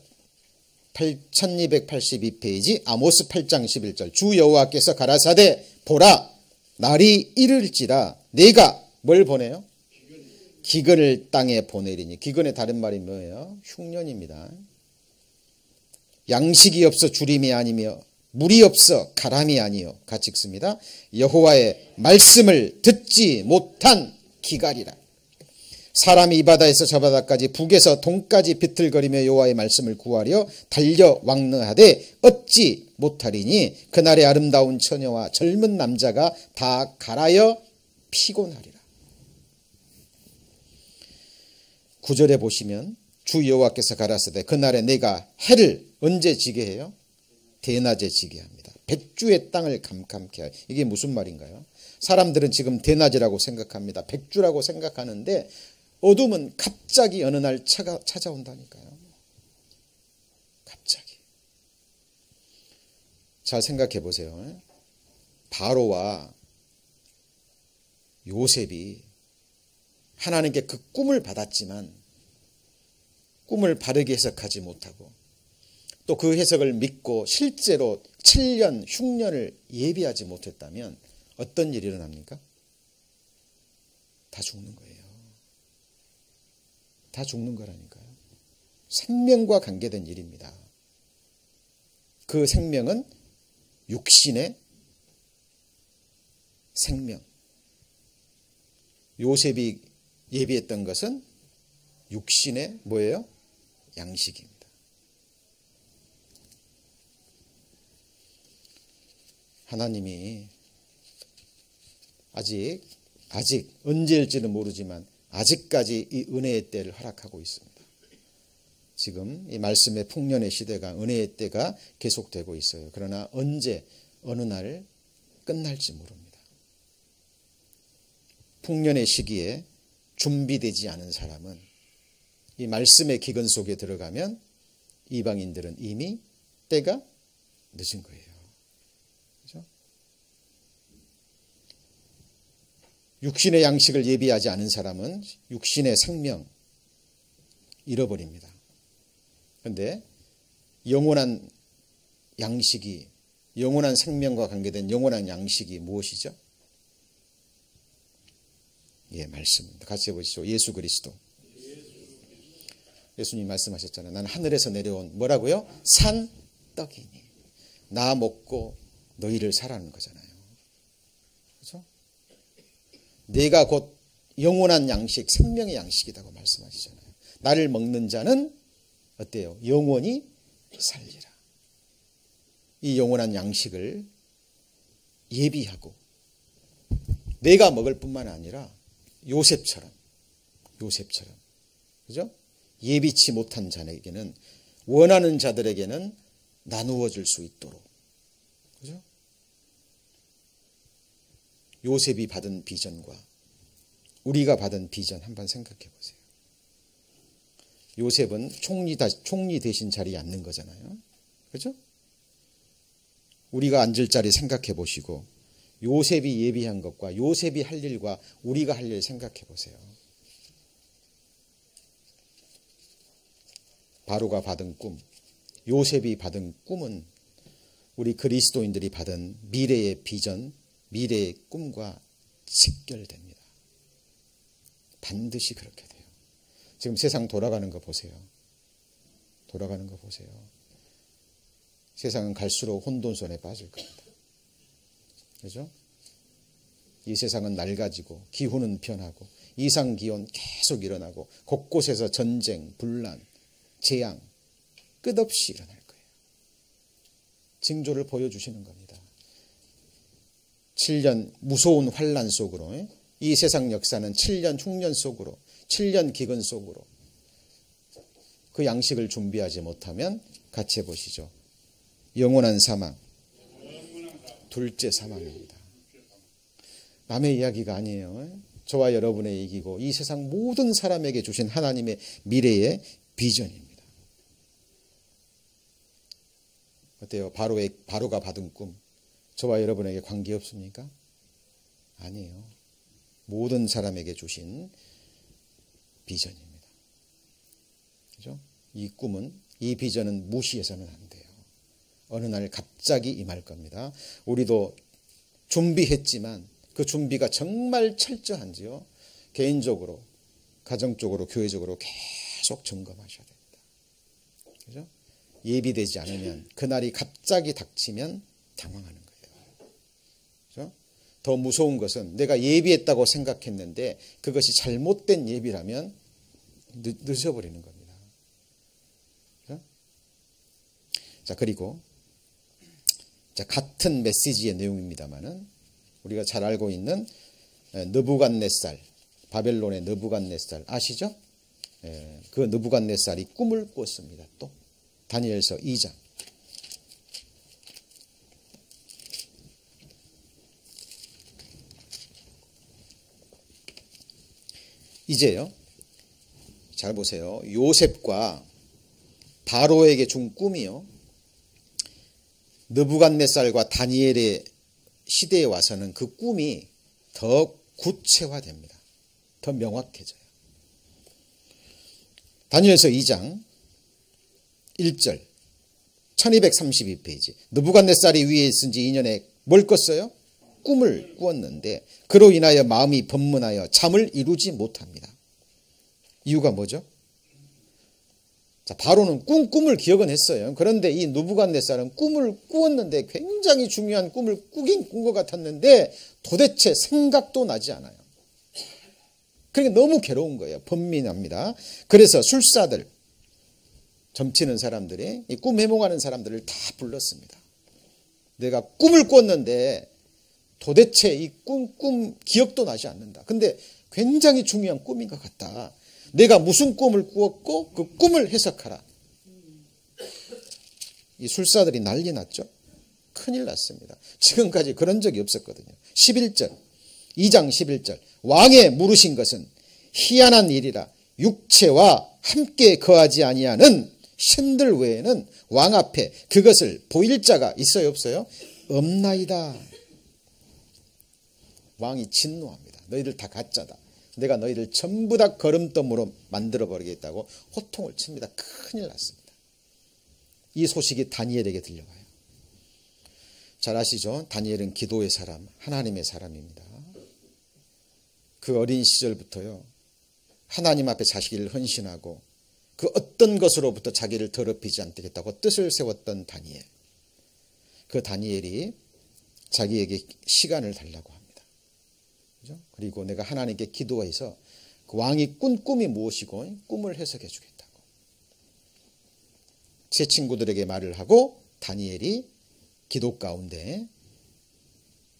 1282페이지 아모스 8장 11절. 주 여호와께서 가라사대 보라 날이 이를지라 내가 뭘 보내요? 기근을 땅에 보내리니. 기근의 다른 말이 뭐예요? 흉년입니다. 양식이 없어 주림이 아니며 물이 없어 가람이 아니요. 같이 읽습니다. 여호와의 말씀을 듣지 못한 기갈이라. 사람이 이 바다에서 저 바다까지 북에서 동까지 비틀거리며 여호와의 말씀을 구하려 달려 왕래하되 얻지 못하리니 그날의 아름다운 처녀와 젊은 남자가 다 갈아여 피곤하리라. 9절에 보시면 주 여호와께서 가라사대 그날에 내가 해를 언제 지게 해요? 대낮에 지게 합니다. 백주의 땅을 감감케 하여. 이게 무슨 말인가요? 사람들은 지금 대낮이라고 생각합니다. 백주라고 생각하는데 어둠은 갑자기 어느 날 찾아온다니까요. 갑자기. 잘 생각해 보세요. 바로와 요셉이 하나님께 그 꿈을 받았지만 꿈을 바르게 해석하지 못하고 또 그 해석을 믿고 실제로 7년 흉년을 예비하지 못했다면 어떤 일이 일어납니까? 다 죽는 거예요. 다 죽는 거라니까요. 생명과 관계된 일입니다. 그 생명은 육신의 생명. 요셉이 예비했던 것은 육신의 뭐예요? 양식입니다. 하나님이 아직 언제일지는 모르지만 아직까지 이 은혜의 때를 허락하고 있습니다. 지금 이 말씀의 풍년의 시대가, 은혜의 때가 계속되고 있어요. 그러나 언제 어느 날 끝날지 모릅니다. 풍년의 시기에 준비되지 않은 사람은 이 말씀의 기근 속에 들어가면 이방인들은 이미 때가 늦은 거예요. 그렇죠? 육신의 양식을 예비하지 않은 사람은 육신의 생명 잃어버립니다. 그런데 영원한 양식이, 영원한 생명과 관계된 영원한 양식이 무엇이죠? 예, 말씀입니다. 같이 해보시죠. 예수 그리스도. 예수님 말씀하셨잖아요. 나는 하늘에서 내려온 뭐라고요? 산떡이니 나 먹고 너희를 살라는 거잖아요. 그렇죠? 내가 곧 영원한 양식, 생명의 양식이라고 말씀하시잖아요. 나를 먹는 자는 어때요? 영원히 살리라. 이 영원한 양식을 예비하고 내가 먹을 뿐만 아니라 요셉처럼 그죠? 예비치 못한 자에게는, 원하는 자들에게는 나누어 줄 수 있도록, 그죠? 요셉이 받은 비전과 우리가 받은 비전 한번 생각해 보세요. 요셉은 총리 대신 자리에 앉는 거잖아요. 그죠? 우리가 앉을 자리 생각해 보시고 요셉이 예비한 것과 요셉이 할 일과 우리가 할 일 생각해 보세요. 바로가 받은 꿈, 요셉이 받은 꿈은 우리 그리스도인들이 받은 미래의 비전, 미래의 꿈과 직결됩니다. 반드시 그렇게 돼요. 지금 세상 돌아가는 거 보세요. 돌아가는 거 보세요. 세상은 갈수록 혼돈선에 빠질 겁니다. 그죠? 이 세상은 낡아지고 기후는 변하고 이상기온 계속 일어나고 곳곳에서 전쟁, 분란, 재앙 끝없이 일어날 거예요. 징조를 보여주시는 겁니다. 7년 무서운 환란 속으로, 이 세상 역사는 7년 흉년 속으로, 7년 기근 속으로 그 양식을 준비하지 못하면 같이 해보시죠. 영원한 사망, 둘째 사망입니다. 남의 이야기가 아니에요. 저와 여러분의 얘기고 이 세상 모든 사람에게 주신 하나님의 미래의 비전입니다. 어때요? 바로가 받은 꿈, 저와 여러분에게 관계 없습니까? 아니에요. 모든 사람에게 주신 비전입니다. 그죠? 이 꿈은, 이 비전은 무시해서는 안 돼요. 어느 날 갑자기 임할 겁니다. 우리도 준비했지만 그 준비가 정말 철저한지요. 개인적으로, 가정적으로, 교회적으로 계속 점검하셔야 됩니다. 그죠? 예비되지 않으면, 그날이 갑자기 닥치면 당황하는 거예요. 그죠? 더 무서운 것은 내가 예비했다고 생각했는데 그것이 잘못된 예비라면 늦어버리는 겁니다. 그죠? 자, 그리고 같은 메시지의 내용입니다만은 우리가 잘 알고 있는 느부갓네살, 바벨론의 느부갓네살 아시죠? 그 느부갓네살이 꿈을 꿨습니다. 또 다니엘서 2장. 이제요, 잘 보세요. 요셉과 바로에게 준 꿈이요, 느부갓네살과 다니엘의 시대에 와서는 그 꿈이 더 구체화됩니다. 더 명확해져요. 다니엘서 2장 1절 1232페이지. 느부갓네살이 위에 있은 지 2년에 뭘 꿨어요? 꿈을 꾸었는데 그로 인하여 마음이 번문하여 잠을 이루지 못합니다. 이유가 뭐죠? 자, 바로는 꿈을 기억은 했어요. 그런데 이 느부갓네살은 꿈을 꾸었는데 굉장히 중요한 꿈을 꾸긴 꾼 것 같았는데 도대체 생각도 나지 않아요. 그러니까 너무 괴로운 거예요. 번민합니다. 그래서 술사들, 점치는 사람들이, 이 꿈 해몽하는 사람들을 다 불렀습니다. 내가 꿈을 꿨는데 도대체 이 꿈 기억도 나지 않는다. 근데 굉장히 중요한 꿈인 것 같다. 내가 무슨 꿈을 꾸었고 그 꿈을 해석하라. 이 술사들이 난리 났죠. 큰일 났습니다. 지금까지 그런 적이 없었거든요. 11절, 2장 11절. 왕의 물으신 것은 희한한 일이라 육체와 함께 거하지 아니하는 신들 외에는 왕 앞에 그것을 보일 자가 있어요, 없어요? 없나이다. 왕이 진노합니다. 너희들 다 가짜다. 내가 너희들 전부 다 거름더미로 만들어버리겠다고 호통을 칩니다. 큰일 났습니다. 이 소식이 다니엘에게 들려와요. 잘 아시죠? 다니엘은 기도의 사람, 하나님의 사람입니다. 그 어린 시절부터요, 하나님 앞에 자기를 헌신하고 그 어떤 것으로부터 자기를 더럽히지 않겠다고 뜻을 세웠던 다니엘. 그 다니엘이 자기에게 시간을 달라고 합니다. 그죠? 그리고 내가 하나님께 기도해서 그 왕이 꾼 꿈이 무엇이고 꿈을 해석해 주겠다고. 제 친구들에게 말을 하고 다니엘이 기도 가운데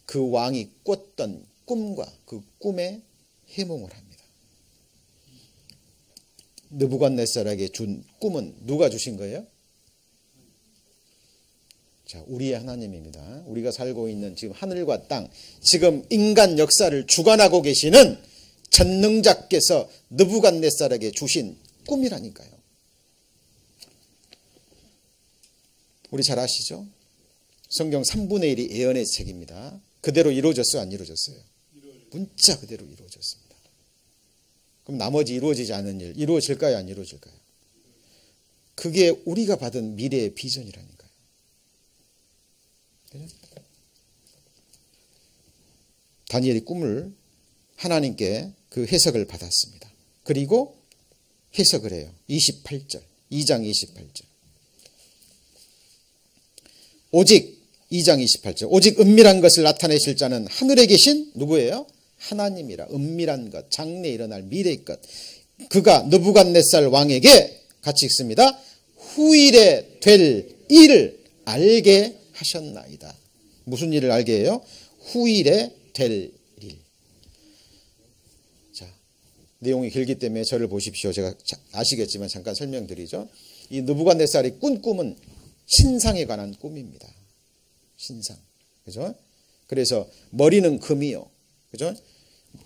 그 왕이 꿨던 꿈과 그 꿈에 해몽을 합니다. 느부갓네살에게 준 꿈은 누가 주신 거예요? 자, 우리의 하나님입니다. 우리가 살고 있는 지금 하늘과 땅, 지금 인간 역사를 주관하고 계시는 전능자께서 느부갓네살에게 주신 꿈이라니까요. 우리 잘 아시죠? 성경 3분의 1이 예언의 책입니다. 그대로 이루어졌어요? 안 이루어졌어요? 문자 그대로 이루어졌습니다. 그럼 나머지 이루어지지 않은 일, 이루어질까요? 안 이루어질까요? 그게 우리가 받은 미래의 비전이라니까요. 그죠? 다니엘이 꿈을 하나님께 그 해석을 받았습니다. 그리고 해석을 해요. 28절, 2장 28절. 오직 2장 28절. 오직 은밀한 것을 나타내실 자는 하늘에 계신 누구예요? 하나님이라. 은밀한 것, 장래에 일어날 미래의 것. 그가 느부갓네살 왕에게 같이 읽습니다. 후일에 될 일을 알게 하셨나이다. 무슨 일을 알게 해요? 후일에 될 일. 자, 내용이 길기 때문에 저를 보십시오. 제가 아시겠지만 잠깐 설명드리죠. 이 느부갓네살이 꾼 꿈은 신상에 관한 꿈입니다. 신상. 그죠? 그래서 머리는 금이요. 그죠?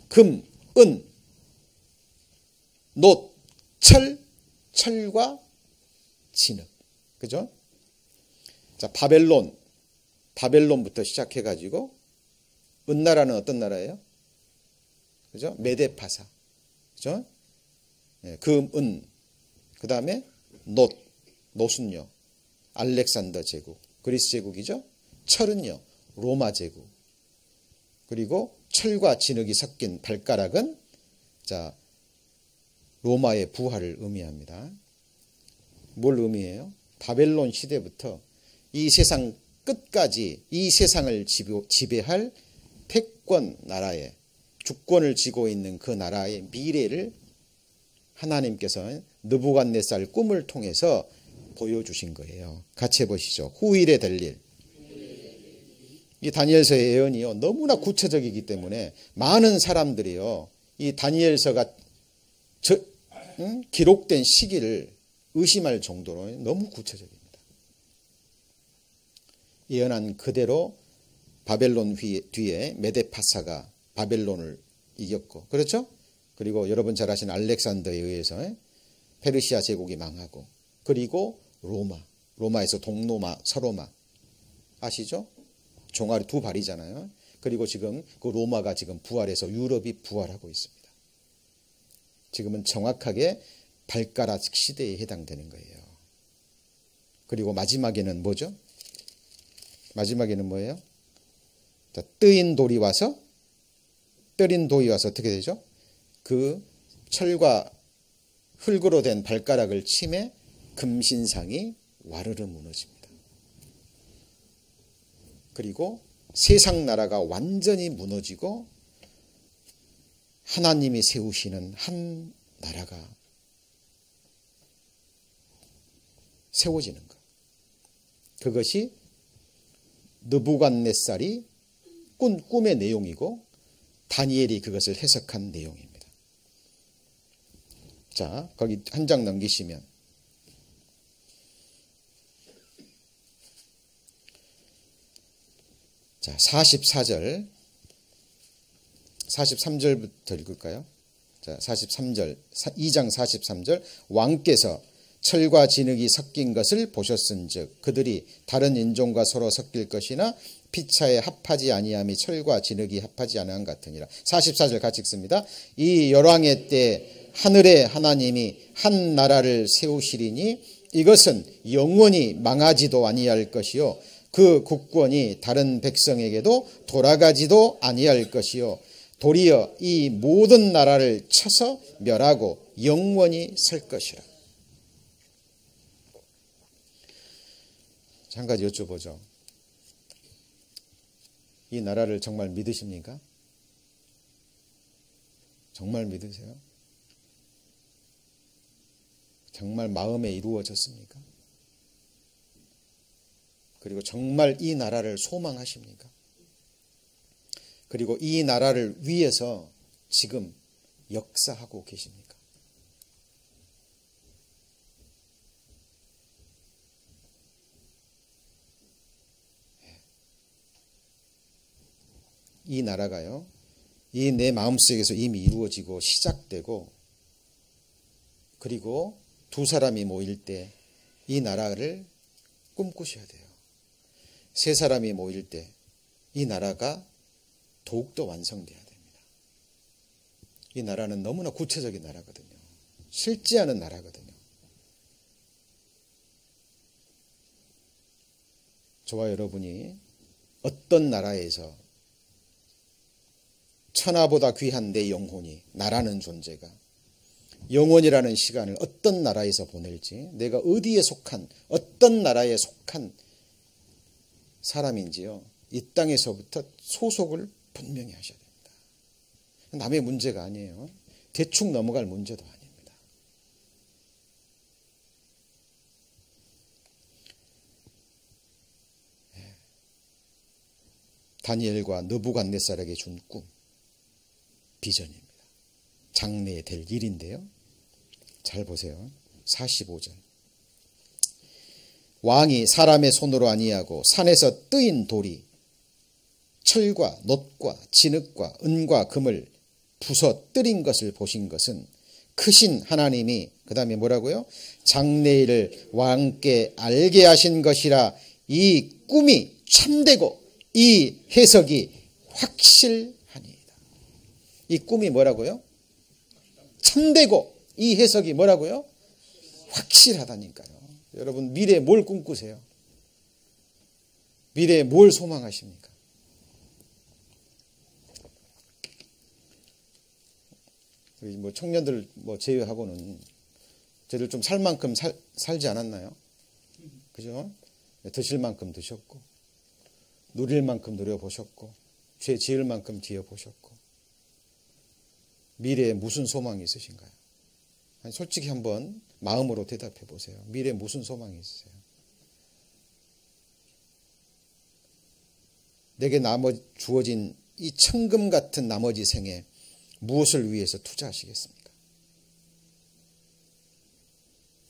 금, 은, 놋, 철과 진흙. 그죠? 자, 바벨론부터 시작해가지고, 은나라는 어떤 나라예요? 그죠? 메데파사. 그죠? 네, 금, 은. 그 다음에 놋은요. 알렉산더 제국, 그리스 제국이죠. 철은요, 로마 제국. 그리고 철과 진흙이 섞인 발가락은 자 로마의 부활을 의미합니다. 뭘 의미해요? 바벨론 시대부터 이 세상 끝까지 이 세상을 지배할 패권 나라의 주권을 쥐고 있는 그 나라의 미래를 하나님께서 느부갓네살 꿈을 통해서 보여주신 거예요. 같이 해보시죠. 후일에 될 일. 이 다니엘서의 예언이요 너무나 구체적이기 때문에 많은 사람들이요 이 다니엘서가 기록된 시기를 의심할 정도로 너무 구체적입니다. 예언한 그대로 바벨론 뒤에 메데파사가 바벨론을 이겼고, 그렇죠? 그리고 여러분 잘 아시는 알렉산더에 의해서 페르시아 제국이 망하고, 그리고 로마에서 동로마, 서로마 아시죠? 종아리 두 발이잖아요. 그리고 지금 그 로마가 지금 부활해서 유럽이 부활하고 있습니다. 지금은 정확하게 발가락 시대에 해당되는 거예요. 그리고 마지막에는 뭐죠? 마지막에는 뭐예요? 자, 뜨인 돌이 와서 어떻게 되죠? 그 철과 흙으로 된 발가락을 침해 금신상이 와르르 무너집니다. 그리고 세상 나라가 완전히 무너지고 하나님이 세우시는 한 나라가 세워지는 것. 그것이 느부갓네살이 꾼 꿈의 내용이고 다니엘이 그것을 해석한 내용입니다. 자, 거기 한 장 넘기시면 자, 44절 43절부터 읽을까요? 자, 43절 2장 43절 왕께서 철과 진흙이 섞인 것을 보셨은즉 그들이 다른 인종과 서로 섞일 것이나 피차에 합하지 아니함이 철과 진흙이 합하지 아니함 같으니라. 44절 같이 읽습니다. 이 열왕의 때 하늘의 하나님이 한 나라를 세우시리니 이것은 영원히 망하지도 아니할 것이요 그 국권이 다른 백성에게도 돌아가지도 아니할 것이요 도리어 이 모든 나라를 쳐서 멸하고 영원히 설 것이라. 한 가지 여쭤보죠. 이 나라를 정말 믿으십니까? 정말 믿으세요? 정말 마음에 이루어졌습니까? 그리고 정말 이 나라를 소망하십니까? 그리고 이 나라를 위해서 지금 역사하고 계십니까? 이 나라가요, 이 내 마음속에서 이미 이루어지고 시작되고, 그리고 두 사람이 모일 때 이 나라를 꿈꾸셔야 돼요. 세 사람이 모일 때 이 나라가 더욱더 완성돼야 됩니다. 이 나라는 너무나 구체적인 나라거든요. 실제하는 나라거든요. 저와 여러분이 어떤 나라에서 천하보다 귀한 내 영혼이, 나라는 존재가 영원이라는 시간을 어떤 나라에서 보낼지, 내가 어디에 속한, 어떤 나라에 속한 사람인지요, 이 땅에서부터 소속을 분명히 하셔야 됩니다. 남의 문제가 아니에요. 대충 넘어갈 문제도 아닙니다. 다니엘과 느부갓네살에게 준 꿈, 비전입니다. 장래에 될 일인데요. 잘 보세요. 45절. 왕이 사람의 손으로 아니하고 산에서 뜨인 돌이 철과 놋과 진흙과 은과 금을 부서뜨린 것을 보신 것은 크신 하나님이 그 다음에 뭐라고요? 장래일을 왕께 알게 하신 것이라. 이 꿈이 참되고 이 해석이 확실하니이다. 이 꿈이 뭐라고요? 참되고 이 해석이 뭐라고요? 확실하다니까요. 여러분, 미래에 뭘 꿈꾸세요? 미래에 뭘 소망하십니까? 뭐 청년들 뭐 제외하고는 저들 좀 살 만큼 살지 않았나요? 그죠? 드실 만큼 드셨고, 누릴 만큼 누려보셨고, 죄 지을 만큼 지어보셨고, 미래에 무슨 소망이 있으신가요? 아니, 솔직히 한번 마음으로 대답해 보세요. 미래에 무슨 소망이 있으세요? 내게 주어진 이 천금 같은 나머지 생에 무엇을 위해서 투자하시겠습니까?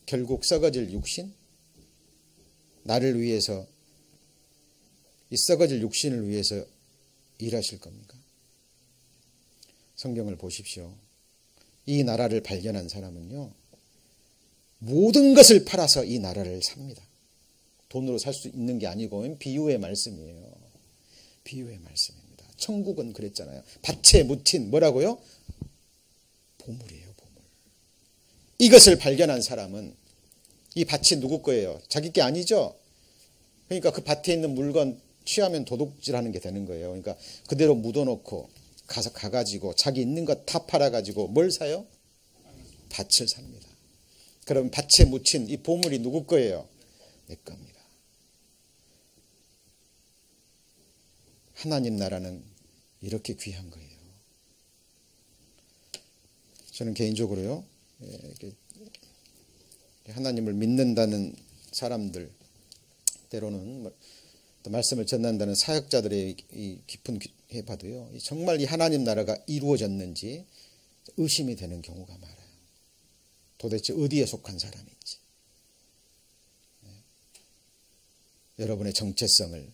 결국 썩어질 육신? 나를 위해서, 이 썩어질 육신을 위해서 일하실 겁니까? 성경을 보십시오. 이 나라를 발견한 사람은요, 모든 것을 팔아서 이 나라를 삽니다. 돈으로 살 수 있는 게 아니고 비유의 말씀이에요. 비유의 말씀입니다. 천국은 그랬잖아요. 밭에 묻힌 뭐라고요? 보물이에요, 보물. 이것을 발견한 사람은 이 밭이 누구 거예요? 자기 게 아니죠? 그러니까 그 밭에 있는 물건 취하면 도둑질하는 게 되는 거예요. 그러니까 그대로 묻어놓고 가가지고 자기 있는 것 다 팔아가지고 뭘 사요? 밭을 삽니다. 그럼 밭에 묻힌 이 보물이 누구 거예요? 내 겁니다. 하나님 나라는 이렇게 귀한 거예요. 저는 개인적으로요, 하나님을 믿는다는 사람들 때로는 또 말씀을 전한다는 사역자들의 이 깊은 해봐도요, 정말 이 하나님 나라가 이루어졌는지 의심이 되는 경우가 많아요. 도대체 어디에 속한 사람인지. 여러분의 정체성을,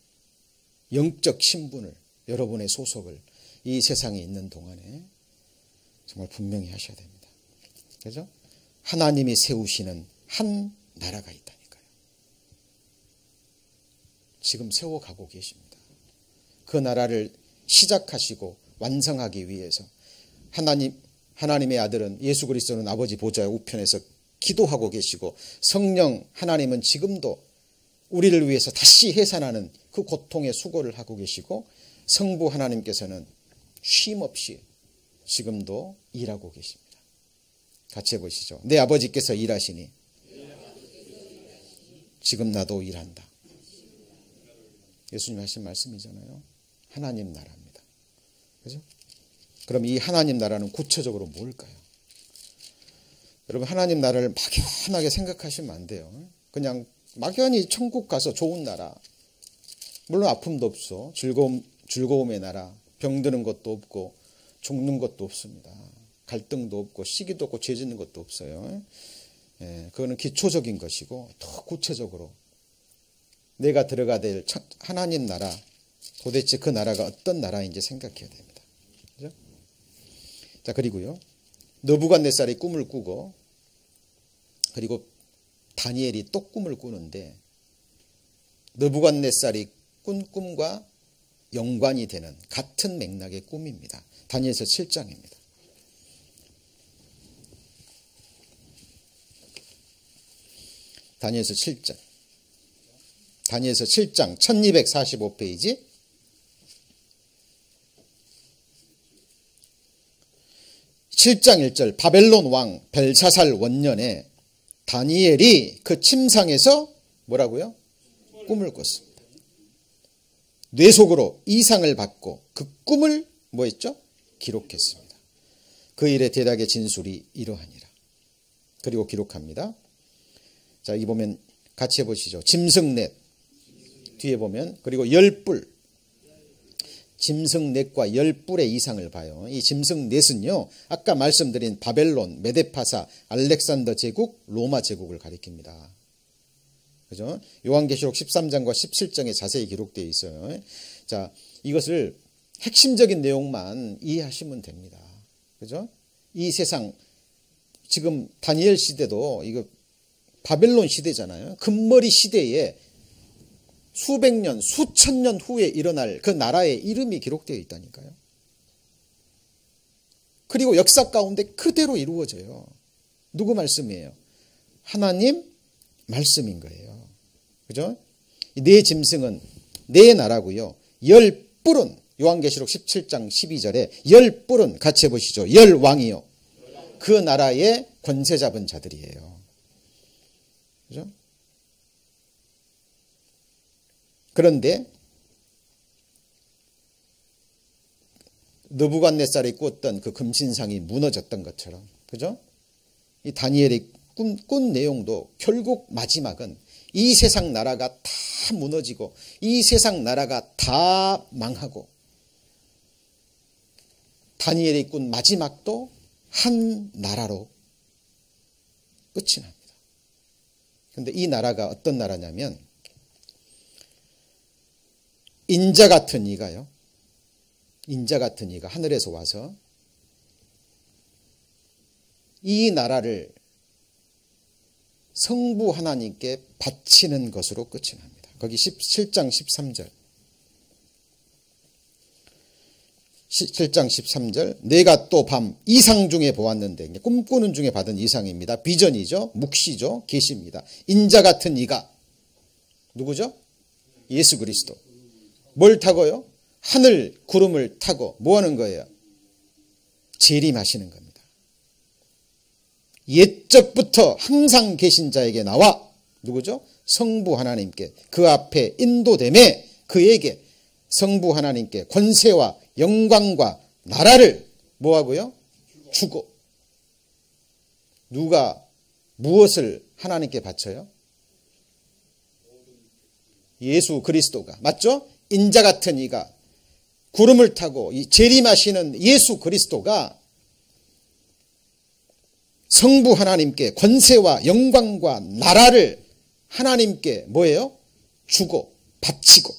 영적 신분을, 여러분의 소속을 이 세상에 있는 동안에 정말 분명히 하셔야 됩니다. 그죠? 하나님이 세우시는 한 나라가 있다니까요. 지금 세워가고 계십니다. 그 나라를 시작하시고 완성하기 위해서 하나님의 아들은 예수 그리스도는 아버지 보좌의 우편에서 기도하고 계시고, 성령 하나님은 지금도 우리를 위해서 다시 해산하는 그 고통의 수고를 하고 계시고, 성부 하나님께서는 쉼 없이 지금도 일하고 계십니다. 같이 해보시죠. 내 아버지께서 일하시니 지금 나도 일한다. 예수님 하신 말씀이잖아요. 하나님 나라입니다. 그죠? 그럼 이 하나님 나라는 구체적으로 뭘까요? 여러분, 하나님 나라를 막연하게 생각하시면 안 돼요. 그냥 막연히 천국 가서 좋은 나라, 물론 아픔도 없어, 즐거움의 나라, 병드는 것도 없고 죽는 것도 없습니다. 갈등도 없고 시기도 없고 죄 짓는 것도 없어요. 그거는 기초적인 것이고, 더 구체적으로 내가 들어가야 될 하나님 나라, 도대체 그 나라가 어떤 나라인지 생각해야 됩니다. 그죠? 자, 그리고요, 느부갓네살이 꿈을 꾸고, 그리고 다니엘이 또 꿈을 꾸는데, 느부갓네살이 꾼 꿈과 연관이 되는 같은 맥락의 꿈입니다. 다니엘서 7장입니다. 다니엘서 7장. 다니엘서 7장 1245페이지. (7장 1절) 바벨론 왕 벨사살 원년에 다니엘이 그 침상에서 뭐라고요? 꿈을 꿨습니다. 뇌 속으로 이상을 받고 그 꿈을 뭐 했죠? 기록했습니다. 그 일의 대략의 진술이 이러하니라. 그리고 기록합니다. 자, 여기 보면 같이 해보시죠. 짐승넷 뒤에 보면, 그리고 10뿔, 짐승넷과 10뿔의 이상을 봐요. 이 짐승넷은요, 아까 말씀드린 바벨론, 메데파사, 알렉산더 제국, 로마 제국을 가리킵니다. 그죠? 요한계시록 13장과 17장에 자세히 기록되어 있어요. 자, 이것을 핵심적인 내용만 이해하시면 됩니다. 그죠? 이 세상, 지금 다니엘 시대도 이거 바벨론 시대잖아요. 금머리 시대에 수백 년, 수천 년 후에 일어날 그 나라의 이름이 기록되어 있다니까요. 그리고 역사 가운데 그대로 이루어져요. 누구 말씀이에요? 하나님 말씀인 거예요. 그죠? 네 짐승은 네 나라고요. 10뿔은 요한계시록 17장 12절에 10뿔은 같이 해보시죠. 10왕이요. 그 나라의 권세 잡은 자들이에요. 그죠? 그런데 느부갓네살이 꾸었던 그 금신상이 무너졌던 것처럼, 그죠? 이 다니엘이 꾼 내용도 결국 마지막은 이 세상 나라가 다 무너지고 이 세상 나라가 다 망하고 다니엘이 꾼 마지막도 한 나라로 끝이 납니다. 그런데 이 나라가 어떤 나라냐면, 인자 같은 이가요, 인자 같은 이가 하늘에서 와서 이 나라를 성부 하나님께 바치는 것으로 끝이 납니다. 거기 7장 13절. 7장 13절. 내가 또 밤 이상 중에 보았는데, 꿈꾸는 중에 받은 이상입니다. 비전이죠. 묵시죠. 계시입니다. 인자 같은 이가 누구죠? 예수 그리스도. 뭘 타고요? 하늘 구름을 타고 뭐 하는 거예요? 재림하시는 겁니다. 옛적부터 항상 계신 자에게 나와, 누구죠? 성부 하나님께 그 앞에 인도됨에 그에게 성부 하나님께 권세와 영광과 나라를 뭐하고요? 주고. 누가 무엇을 하나님께 바쳐요? 예수 그리스도가, 맞죠? 인자 같은 이가 구름을 타고 재림하시는 예수 그리스도가 성부 하나님께 권세와 영광과 나라를 하나님께 뭐예요? 주고 바치고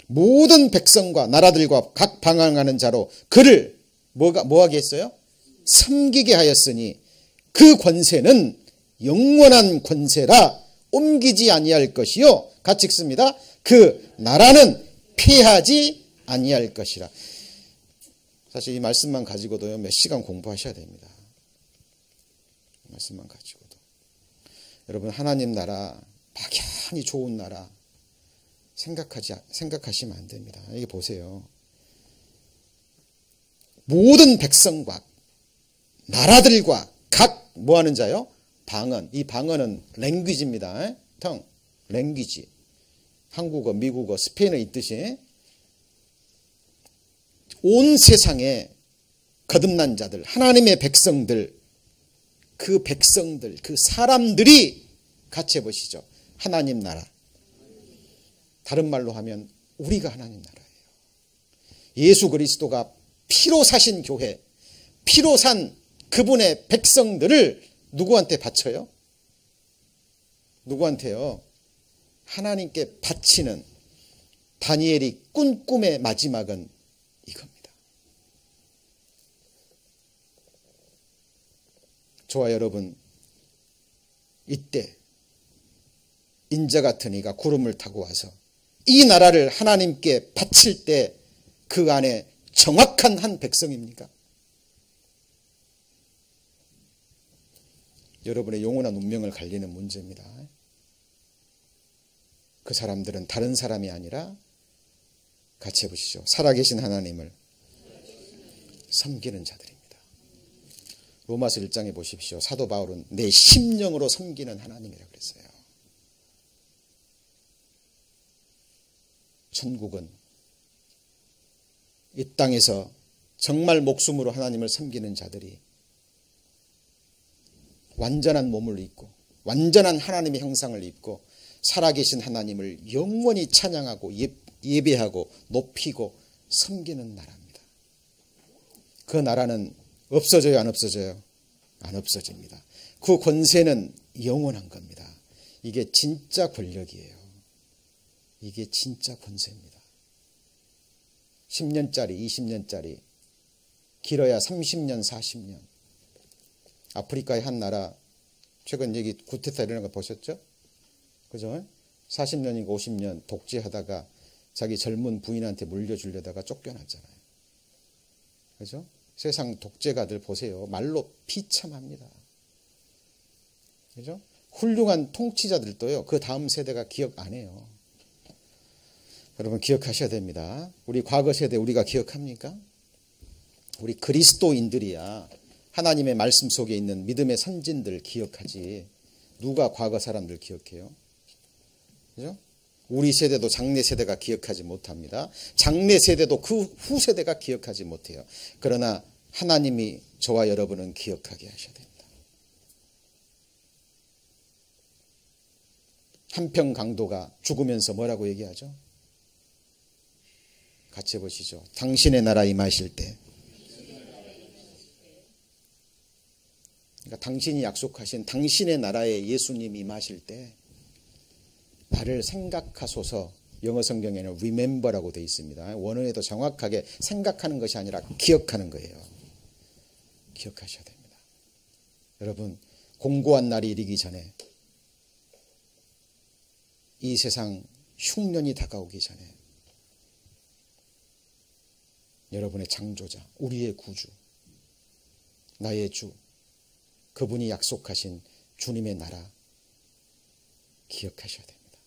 모든 백성과 나라들과 각 방황하는 자로 그를 뭐하게 했어요? 섬기게 하였으니 그 권세는 영원한 권세라 옮기지 아니할 것이요. 같이 읽습니다. 그 나라는 패하지 아니할 것이라. 사실 이 말씀만 가지고도요 몇 시간 공부하셔야 됩니다. 말씀만 가지고도. 여러분, 하나님 나라 막연히 좋은 나라 생각하시면 안 됩니다. 여기 보세요. 모든 백성과 나라들과 각 뭐하는 자요? 방언. 이 방언은 랭귀지입니다. 텅, 랭귀지. 한국어, 미국어, 스페인어 있듯이 온 세상에 거듭난 자들, 하나님의 백성들, 그 사람들이 같이 해보시죠. 하나님 나라. 다른 말로 하면 우리가 하나님 나라예요. 예수 그리스도가 피로 사신 교회, 피로 산 그분의 백성들을 누구한테 바쳐요? 누구한테요? 하나님께 바치는 다니엘이 꾼 꿈의 마지막은 이겁니다. 저와 여러분, 이때 인자 같은 이가 구름을 타고 와서 이 나라를 하나님께 바칠 때 그 안에 정확한 한 백성입니까? 여러분의 영원한 운명을 갈리는 문제입니다. 그 사람들은 다른 사람이 아니라 같이 해보시죠. 살아계신 하나님을 섬기는 자들입니다. 로마서 1장에 보십시오. 사도 바울은 내 심령으로 섬기는 하나님이라고 그랬어요. 천국은 이 땅에서 정말 목숨으로 하나님을 섬기는 자들이 완전한 몸을 입고 완전한 하나님의 형상을 입고 살아계신 하나님을 영원히 찬양하고 예배하고 높이고 섬기는 나라입니다. 그 나라는 없어져요, 안 없어져요? 안 없어집니다. 그 권세는 영원한 겁니다. 이게 진짜 권력이에요. 이게 진짜 권세입니다. 10년짜리, 20년짜리, 길어야 30년, 40년. 아프리카의 한 나라, 최근 여기 구테타 이런 거 보셨죠? 그죠? 40년인가 50년 독재하다가 자기 젊은 부인한테 물려주려다가 쫓겨났잖아요. 그죠? 세상 독재가들 보세요. 말로 비참합니다. 그죠? 훌륭한 통치자들도요, 그 다음 세대가 기억 안 해요. 여러분 기억하셔야 됩니다. 우리 과거 세대 우리가 기억합니까? 우리 그리스도인들이야 하나님의 말씀 속에 있는 믿음의 선진들 기억하지. 누가 과거 사람들 기억해요? 그죠? 우리 세대도 장래 세대가 기억하지 못합니다. 장래 세대도 그 후 세대가 기억하지 못해요. 그러나 하나님이 저와 여러분은 기억하게 하셔야 됩니다. 한평 강도가 죽으면서 뭐라고 얘기하죠? 같이 해보시죠. 당신의 나라 임하실 때. 그러니까 당신이 약속하신 당신의 나라에 예수님이 임하실 때 나를 생각하소서. 영어 성경에는 remember라고 되어 있습니다. 원어에도 정확하게 생각하는 것이 아니라 기억하는 거예요. 기억하셔야 됩니다. 여러분 공고한 날이 이르기 전에, 이 세상 흉년이 다가오기 전에 여러분의 창조자, 우리의 구주, 나의 주, 그분이 약속하신 주님의 나라 기억하셔야 됩니다.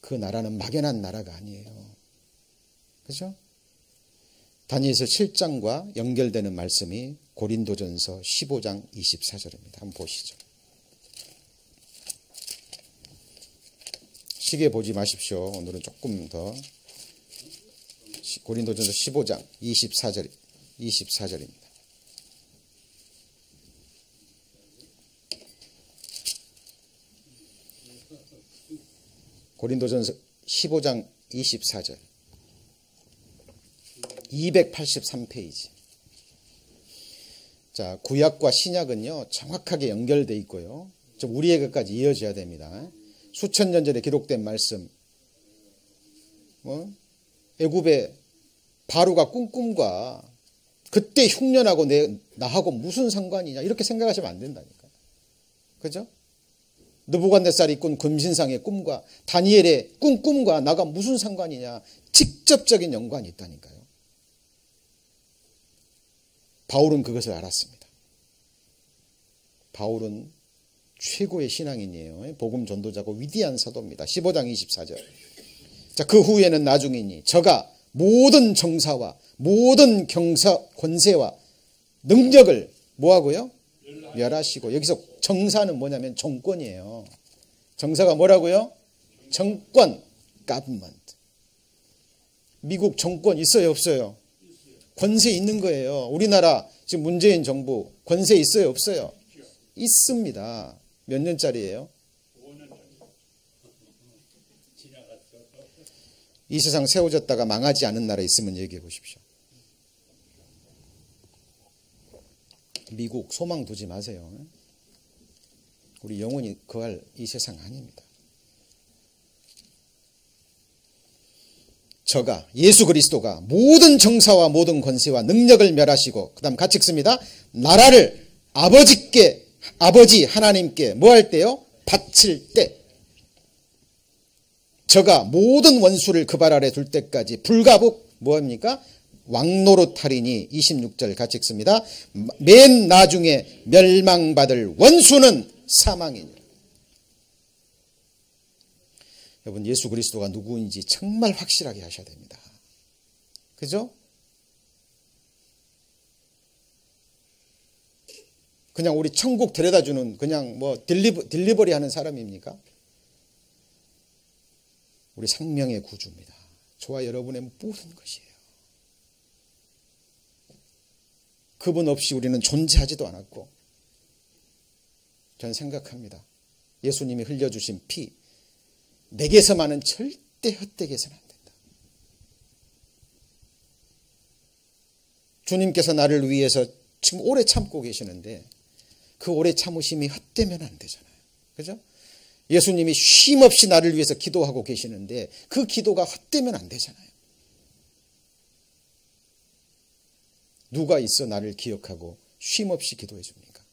그 나라는 막연한 나라가 아니에요. 그렇죠? 다니엘서 7장과 연결되는 말씀이 고린도전서 15장 24절입니다. 한번 보시죠. 시계 보지 마십시오. 오늘은 조금 더. 고린도전서 15장 24절입니다. 고린도전서 15장 24절. 283페이지. 자, 구약과 신약은요, 정확하게 연결되어 있고요. 좀 우리에게까지 이어져야 됩니다. 수천 년 전에 기록된 말씀. 애굽의 바로가 꾼 꿈과 그때 흉년하고 나하고 무슨 상관이냐 이렇게 생각하시면 안 된다니까. 그죠? 느부갓네살이 꾼 금신상의 꿈과 다니엘의 꾼 꿈과 나가 무슨 상관이냐. 직접적인 연관이 있다니까요. 바울은 그것을 알았습니다. 바울은 최고의 신앙인이에요. 복음 전도자고 위대한 사도입니다. 15장 24절. 자, 그 후에는 나중이니 저가 모든 정사와 모든 경사 권세와 능력을 뭐하고요? 멸하시고. 여기서 정사는 뭐냐면 정권이에요. 정사가 뭐라고요? 정권, government. 미국 정권 있어요, 없어요? 권세 있는 거예요. 우리나라 지금 문재인 정부 권세 있어요, 없어요? 있습니다. 몇 년짜리예요? 이 세상 세워졌다가 망하지 않은 나라 있으면 얘기해 보십시오. 미국 소망 두지 마세요. 우리 영원히 거할 이 세상 아닙니다. 저가 예수 그리스도가 모든 정사와 모든 권세와 능력을 멸하시고, 그 다음 같이 읽습니다. 나라를 아버지 하나님께 뭐 할 때요? 바칠 때. 저가 모든 원수를 그 발 아래 둘 때까지 불가복 뭐합니까? 왕노릇하리니. 26절 같이 읽습니다. 맨 나중에 멸망받을 원수는 사망이니라. 여러분, 예수 그리스도가 누구인지 정말 확실하게 하셔야 됩니다. 그죠? 그냥 우리 천국 데려다주는 그냥 뭐 딜리버리 하는 사람입니까? 우리 생명의 구주입니다. 저와 여러분의 모든 것이에요. 그분 없이 우리는 존재하지도 않았고, 저는 생각합니다. 예수님이 흘려주신 피, 내게서만은 절대 헛되게 해서는 안 된다. 주님께서 나를 위해서 지금 오래 참고 계시는데 그 오래 참으심이 헛되면 안 되잖아요. 그죠? 예수님이 쉼없이 나를 위해서 기도하고 계시는데 그 기도가 헛되면 안 되잖아요. 누가 있어 나를 기억하고 쉼없이 기도해 줍니까?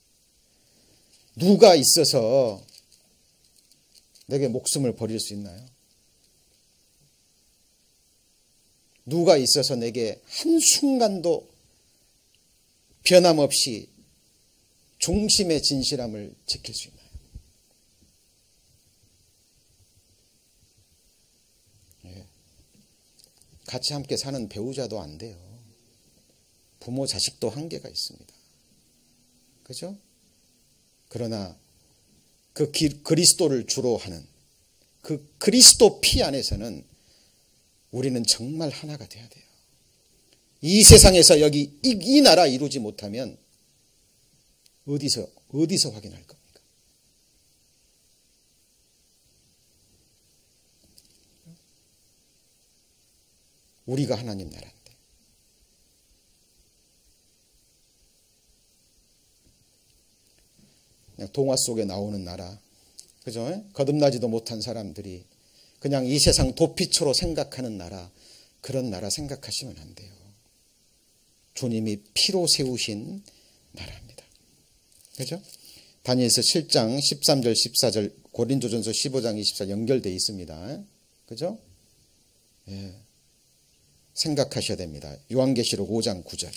누가 있어서 내게 목숨을 버릴 수 있나요? 누가 있어서 내게 한순간도 변함없이 중심의 진실함을 지킬 수 있나요? 예. 같이 함께 사는 배우자도 안 돼요. 부모 자식도 한계가 있습니다. 그죠? 그러나 그 그리스도를 주로 하는 그 그리스도 피 안에서는 우리는 정말 하나가 돼야 돼요. 이 세상에서 여기 이 나라 이루지 못하면 어디서 확인할 겁니까? 우리가 하나님 나라인데. 그냥 동화 속에 나오는 나라, 그죠? 거듭나지도 못한 사람들이 그냥 이 세상 도피처로 생각하는 나라, 그런 나라 생각하시면 안 돼요. 주님이 피로 세우신 나라입니다. 그죠? 다니엘서 7장 13절 14절 고린도전서 15장 24절 연결되어 있습니다. 그죠? 예. 생각하셔야 됩니다. 요한계시록 5장 9절.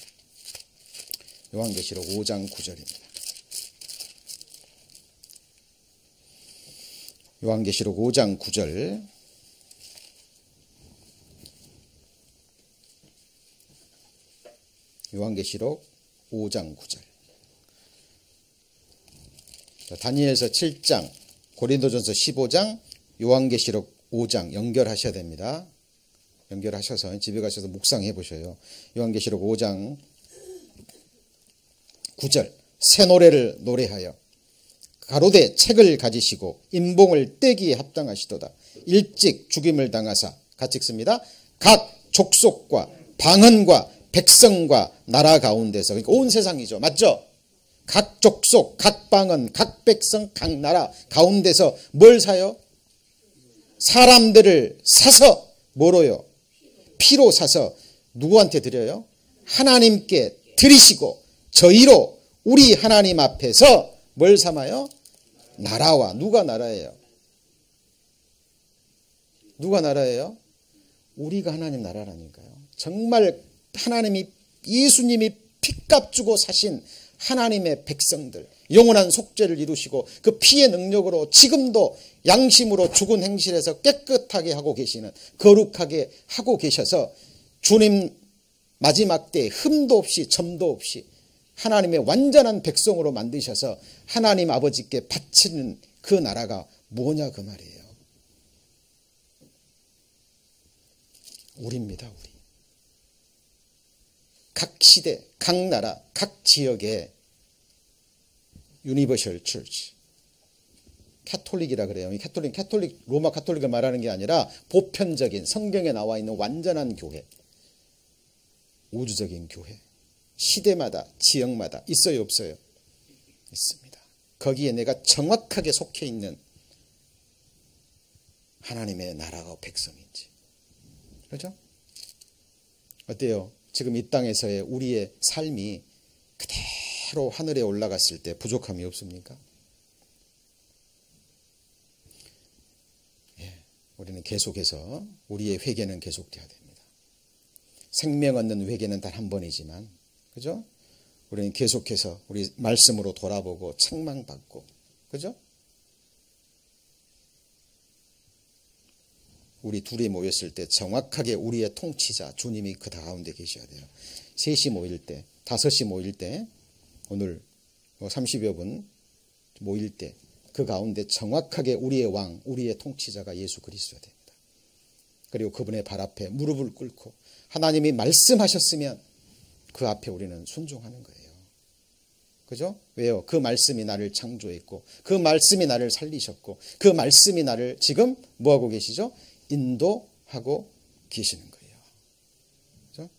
요한계시록 5장 9절입니다. 요한계시록 5장 9절. 요한계시록 5장 9절. 다니엘서 7장, 고린도전서 15장, 요한계시록 5장 연결하셔야 됩니다. 연결하셔서 집에 가셔서 묵상해 보셔요. 요한계시록 5장 9절. 새 노래를 노래하여 가로되 책을 가지시고 인봉을 떼기에 합당하시도다. 일찍 죽임을 당하사 같이 읽습니다. 각 족속과 방언과 백성과 나라 가운데서, 그러니까 온 세상이죠. 맞죠? 각 족속, 각 방언, 각 백성, 각 나라 가운데서 뭘 사요? 사람들을 사서 뭐로요? 피로 사서 누구한테 드려요? 하나님께 드리시고 저희로 우리 하나님 앞에서 뭘 삼아요? 나라와. 누가 나라예요? 누가 나라예요? 우리가 하나님 나라라니까요. 정말 하나님이, 예수님이 핏값 주고 사신 하나님의 백성들, 영원한 속죄를 이루시고 그 피의 능력으로 지금도 양심으로 죽은 행실에서 깨끗하게 하고 계시는, 거룩하게 하고 계셔서 주님 마지막 때에 흠도 없이 점도 없이 하나님의 완전한 백성으로 만드셔서 하나님 아버지께 바치는 그 나라가 뭐냐 그 말이에요. 우리입니다. 우리. 각 시대, 각 나라, 각 지역의 유니버셜 처치. 캐톨릭이라 그래요. 캐톨릭 로마 캐톨릭을 말하는 게 아니라 보편적인 성경에 나와 있는 완전한 교회. 우주적인 교회. 시대마다 지역마다 있어요 없어요? 있습니다. 거기에 내가 정확하게 속해 있는 하나님의 나라가 백성인지. 그렇죠? 어때요? 지금 이 땅에서의 우리의 삶이 그대로 하늘에 올라갔을 때 부족함이 없습니까? 예, 우리는 계속해서 우리의 회개는 계속돼야 됩니다. 생명 얻는 회개는 단 한 번이지만, 그죠? 우리는 계속해서 우리 말씀으로 돌아보고 책망받고, 그죠? 우리 둘이 모였을 때 정확하게 우리의 통치자 주님이 그 가운데 계셔야 돼요. 3시 모일 때, 5시 모일 때, 오늘 30여 분 모일 때 그 가운데 정확하게 우리의 왕, 우리의 통치자가 예수 그리스도가 됩니다. 그리고 그분의 발 앞에 무릎을 꿇고 하나님이 말씀하셨으면 그 앞에 우리는 순종하는 거예요. 그죠? 왜요? 그 말씀이 나를 창조했고 그 말씀이 나를 살리셨고 그 말씀이 나를 지금 뭐하고 계시죠? 인도하고 계시는 거예요. 그죠?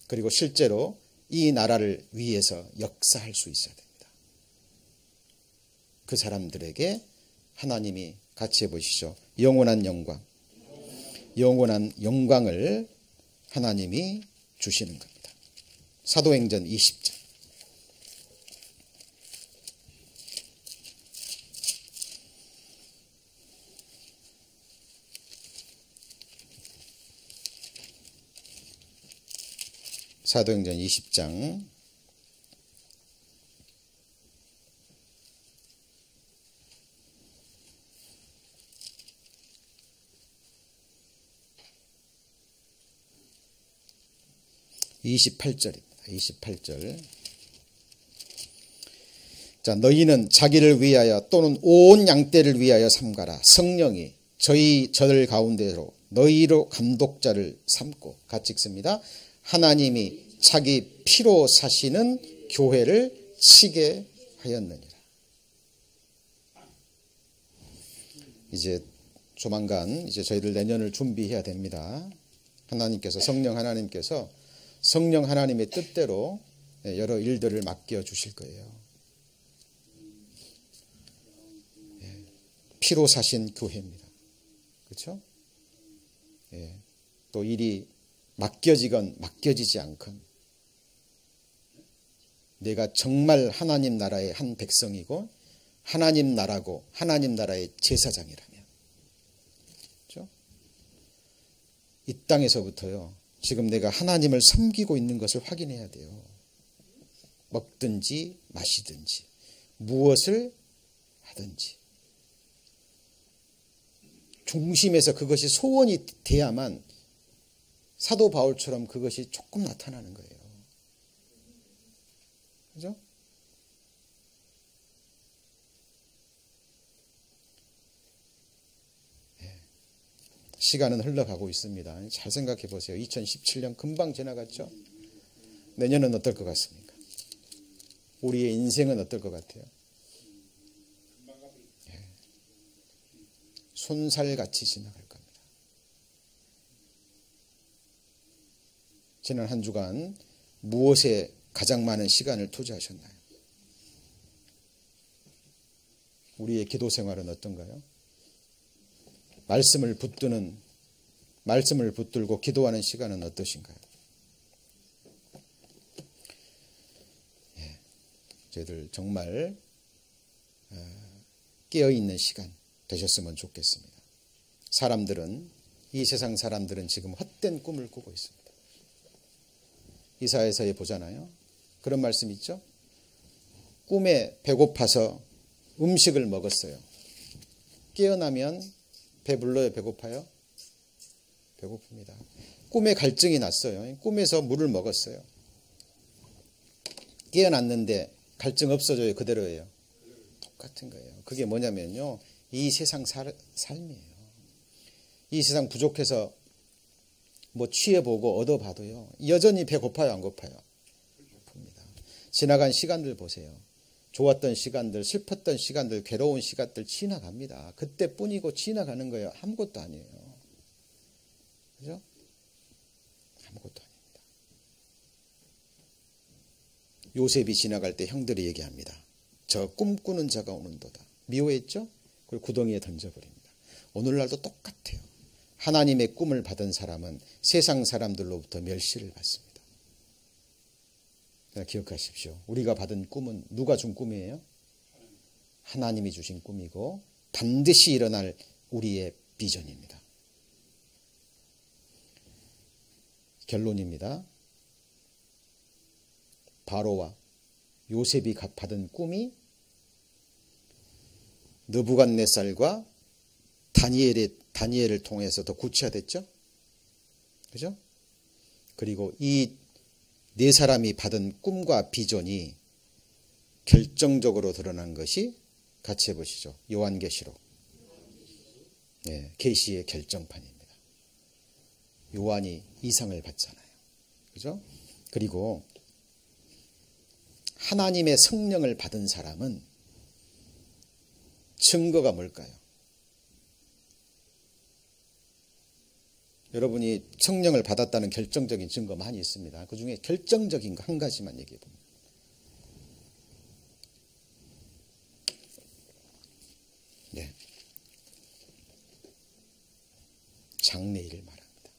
그리고 실제로 이 나라를 위해서 역사할 수 있어야 됩니다. 그 사람들에게 하나님이 같이 해보시죠. 영원한 영광, 영원한 영광을 하나님이 주시는 겁니다. 사도행전 20장. 사도행전 20장 28절입니다. 28절. 자, 너희는 자기를 위하여 또는 온 양떼를 위하여 삼가라. 성령이 저들 가운데로 너희로 감독자를 삼고, 같이 읽습니다. 하나님이 자기 피로 사시는 교회를 치게 하였느니라. 이제 조만간 이제 저희들 내년을 준비해야 됩니다. 하나님께서, 성령 하나님의 뜻대로 여러 일들을 맡겨 주실 거예요. 피로 사신 교회입니다. 그렇죠? 예. 또 일이 맡겨지건 맡겨지지 않건 내가 정말 하나님 나라의 한 백성이고 하나님 나라고 하나님 나라의 제사장이라면, 그렇죠? 이 땅에서부터요, 지금 내가 하나님을 섬기고 있는 것을 확인해야 돼요. 먹든지 마시든지 무엇을 하든지 중심에서 그것이 소원이 돼야만 사도 바울처럼 그것이 조금 나타나는 거예요. 그죠? 시간은 흘러가고 있습니다. 잘 생각해 보세요. 2017년 금방 지나갔죠? 내년은 어떨 것 같습니까? 우리의 인생은 어떨 것 같아요? 손살같이 지나갈 겁니다. 지난 한 주간 무엇에 가장 많은 시간을 투자하셨나요? 우리의 기도 생활은 어떤가요? 말씀을 붙들고 기도하는 시간은 어떠신가요? 저희들 정말 깨어있는 시간 되셨으면 좋겠습니다. 이 세상 사람들은 지금 헛된 꿈을 꾸고 있습니다. 이사야서에 보잖아요. 그런 말씀 있죠? 꿈에 배고파서 음식을 먹었어요. 깨어나면 배불러요? 배고파요? 배고픕니다. 꿈에 갈증이 났어요. 꿈에서 물을 먹었어요. 깨어났는데 갈증 없어져요? 그대로예요? 똑같은 거예요. 그게 뭐냐면요, 이 세상 삶이에요. 이 세상 부족해서 뭐 취해보고 얻어봐도요, 여전히 배고파요? 안 고파요? 고픕니다. 지나간 시간들 보세요. 좋았던 시간들, 슬펐던 시간들, 괴로운 시간들 지나갑니다. 그때뿐이고 지나가는 거예요. 아무것도 아니에요. 그죠? 아무것도 아닙니다. 요셉이 지나갈 때 형들이 얘기합니다. 저 꿈꾸는 자가 오는도다. 미워했죠? 그리고 구덩이에 던져버립니다. 오늘날도 똑같아요. 하나님의 꿈을 받은 사람은 세상 사람들로부터 멸시를 받습니다. 기억하십시오. 우리가 받은 꿈은 누가 준 꿈이에요? 하나님이 주신 꿈이고 반드시 일어날 우리의 비전입니다. 결론입니다. 바로와 요셉이 받은 꿈이 느부갓네살과 다니엘을 통해서 더 구체화됐죠? 그죠? 그리고 이 네 사람이 받은 꿈과 비전이 결정적으로 드러난 것이 같이 해보시죠. 요한계시록. 네, 계시의 결정판입니다. 요한이 이상을 받잖아요. 그죠? 그리고 하나님의 성령을 받은 사람은 증거가 뭘까요? 여러분이 성령을 받았다는 결정적인 증거 많이 있습니다. 그 중에 결정적인 거 한 가지만 얘기해 봅니다. 네. 장래일을 말합니다.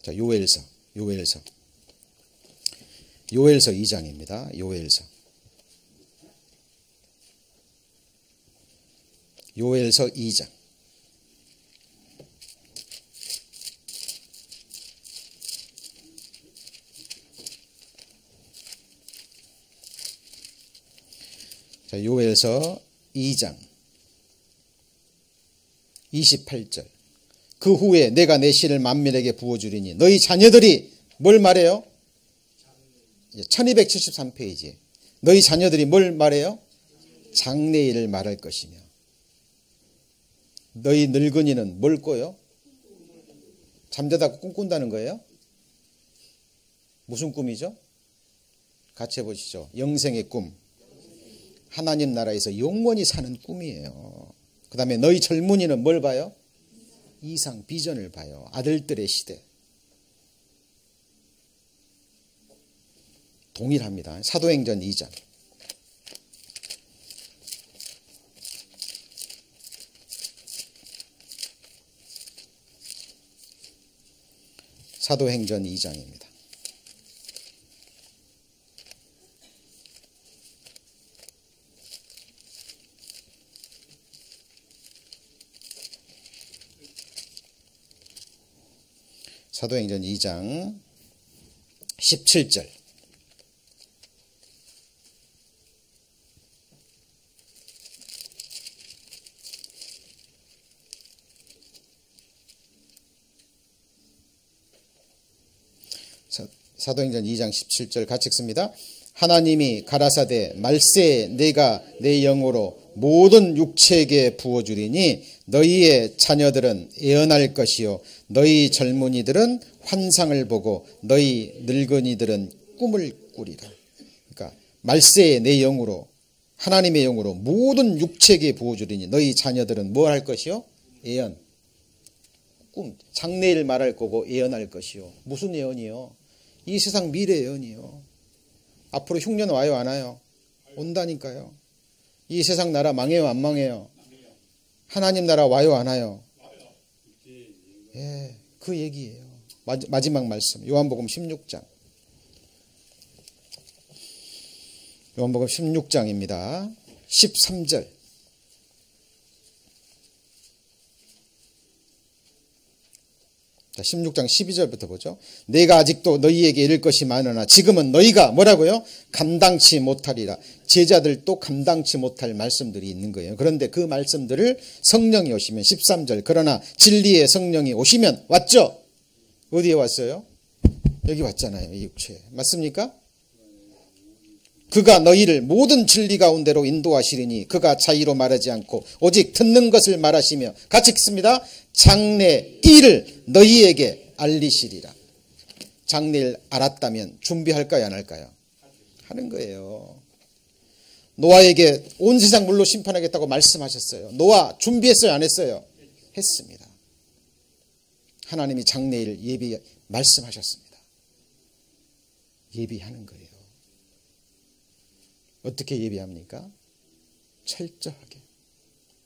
자, 요엘서 2장입니다. 요엘서 2장. 자, 요엘서 2장 28절. 그 후에 내가 내 씨를 만민에게 부어주리니 너희 자녀들이 뭘 말해요? 1273페이지. 너희 자녀들이 뭘 말해요? 장래일을 말할 것이며 너희 늙은이는 뭘 꿔요? 잠자다 꿈꾼다는 거예요? 무슨 꿈이죠? 같이 해보시죠. 영생의 꿈. 하나님 나라에서 영원히 사는 꿈이에요. 그 다음에 너희 젊은이는 뭘 봐요? 이상, 비전을 봐요. 아들들의 시대. 동일합니다. 사도행전 2장. 사도행전 2장입니다. 사도행전 2장 17절. 사도행전 2장 17절 같이 읽습니다. 하나님이 가라사대 말세에 내가 내 영으로 모든 육체에게 부어주리니 너희의 자녀들은 예언할 것이요 너희 젊은이들은 환상을 보고 너희 늙은이들은 꿈을 꾸리라. 그러니까 말세에 내 영으로 하나님의 영으로 모든 육체에게 부어주리니 너희 자녀들은 뭘 할 것이요? 예언. 꿈. 장래일 말할 거고 예언할 것이요. 무슨 예언이요? 이 세상 미래 예언이요. 앞으로 흉년 와요, 안 와요? 온다니까요. 이 세상 나라 망해요, 안 망해요? 하나님 나라 와요, 안 와요? 예, 그 얘기예요. 마지막 말씀. 요한복음 16장. 요한복음 16장입니다. 13절. 자, 16장 12절부터 보죠. 내가 아직도 너희에게 이를 것이 많으나 지금은 너희가 뭐라고요? 감당치 못하리라. 제자들도 감당치 못할 말씀들이 있는 거예요. 그런데 그 말씀들을 성령이 오시면 13절. 그러나 진리의 성령이 오시면 왔죠? 어디에 왔어요? 여기 왔잖아요. 이 육체에. 맞습니까? 그가 너희를 모든 진리 가운데로 인도하시리니 그가 자의로 말하지 않고 오직 듣는 것을 말하시며 같이 읽습니다. 장래일을 너희에게 알리시리라. 장래일 알았다면 준비할까요, 안 할까요? 하는 거예요. 노아에게 온 세상 물로 심판하겠다고 말씀하셨어요. 노아 준비했어요, 안 했어요? 했습니다. 하나님이 장래일 예비 말씀하셨습니다. 예비하는 거예요. 어떻게 예비합니까? 철저하게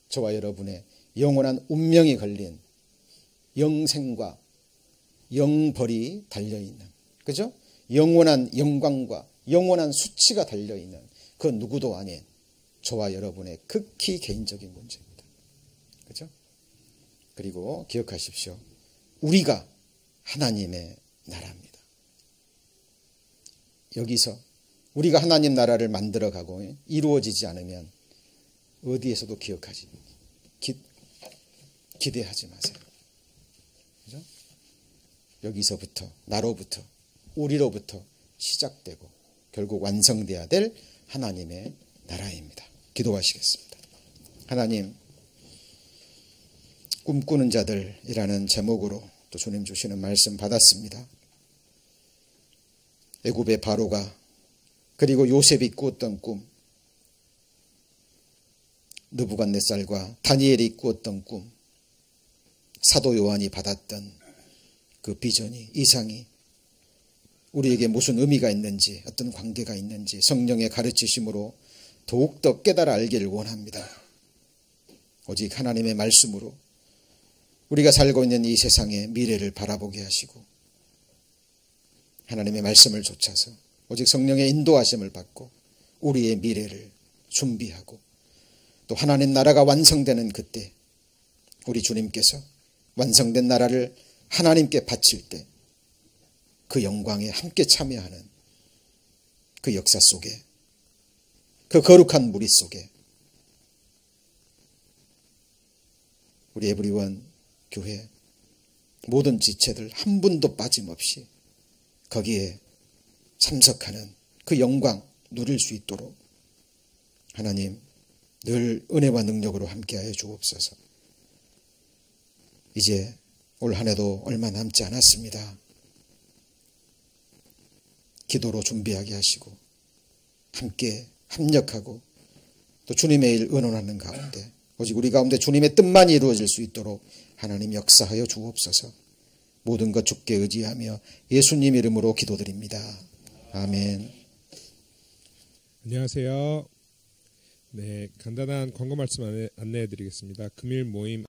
저와 여러분의 영원한 운명이 걸린 영생과 영벌이 달려있는, 그죠? 영원한 영광과 영원한 수치가 달려있는 그 누구도 아닌 저와 여러분의 극히 개인적인 문제입니다. 그죠? 그리고 기억하십시오. 우리가 하나님의 나라입니다. 여기서 우리가 하나님 나라를 만들어가고 이루어지지 않으면 어디에서도 기대하지 마세요. 그죠? 여기서부터, 나로부터, 우리로부터 시작되고 결국 완성돼야 될 하나님의 나라입니다. 기도하시겠습니다. 하나님, 꿈꾸는 자들이라는 제목으로 또 주님 주시는 말씀 받았습니다. 애굽의 바로가 그리고 요셉이 꾸었던 꿈, 느부갓네살과 다니엘이 꾸었던 꿈, 사도 요한이 받았던 그 비전이, 이상이 우리에게 무슨 의미가 있는지, 어떤 관계가 있는지 성령의 가르치심으로 더욱더 깨달아 알기를 원합니다. 오직 하나님의 말씀으로 우리가 살고 있는 이 세상의 미래를 바라보게 하시고 하나님의 말씀을 좇아서 오직 성령의 인도하심을 받고 우리의 미래를 준비하고 또 하나님 나라가 완성되는 그때 우리 주님께서 완성된 나라를 하나님께 바칠 때 그 영광에 함께 참여하는 그 역사 속에, 그 거룩한 무리 속에 우리 에브리원 교회 모든 지체들 한 분도 빠짐없이 거기에 참석하는 그 영광 누릴 수 있도록 하나님 늘 은혜와 능력으로 함께하여 주옵소서. 이제 올 한 해도 얼마 남지 않았습니다. 기도로 준비하게 하시고 함께 합력하고 또 주님의 일 의논하는 가운데 오직 우리 가운데 주님의 뜻만이 이루어질 수 있도록 하나님 역사하여 주옵소서. 모든 것 주께 의지하며 예수님 이름으로 기도드립니다. 아멘. 안녕하세요. 네, 간단한 광고 말씀 안내해 드리겠습니다. 금일 모임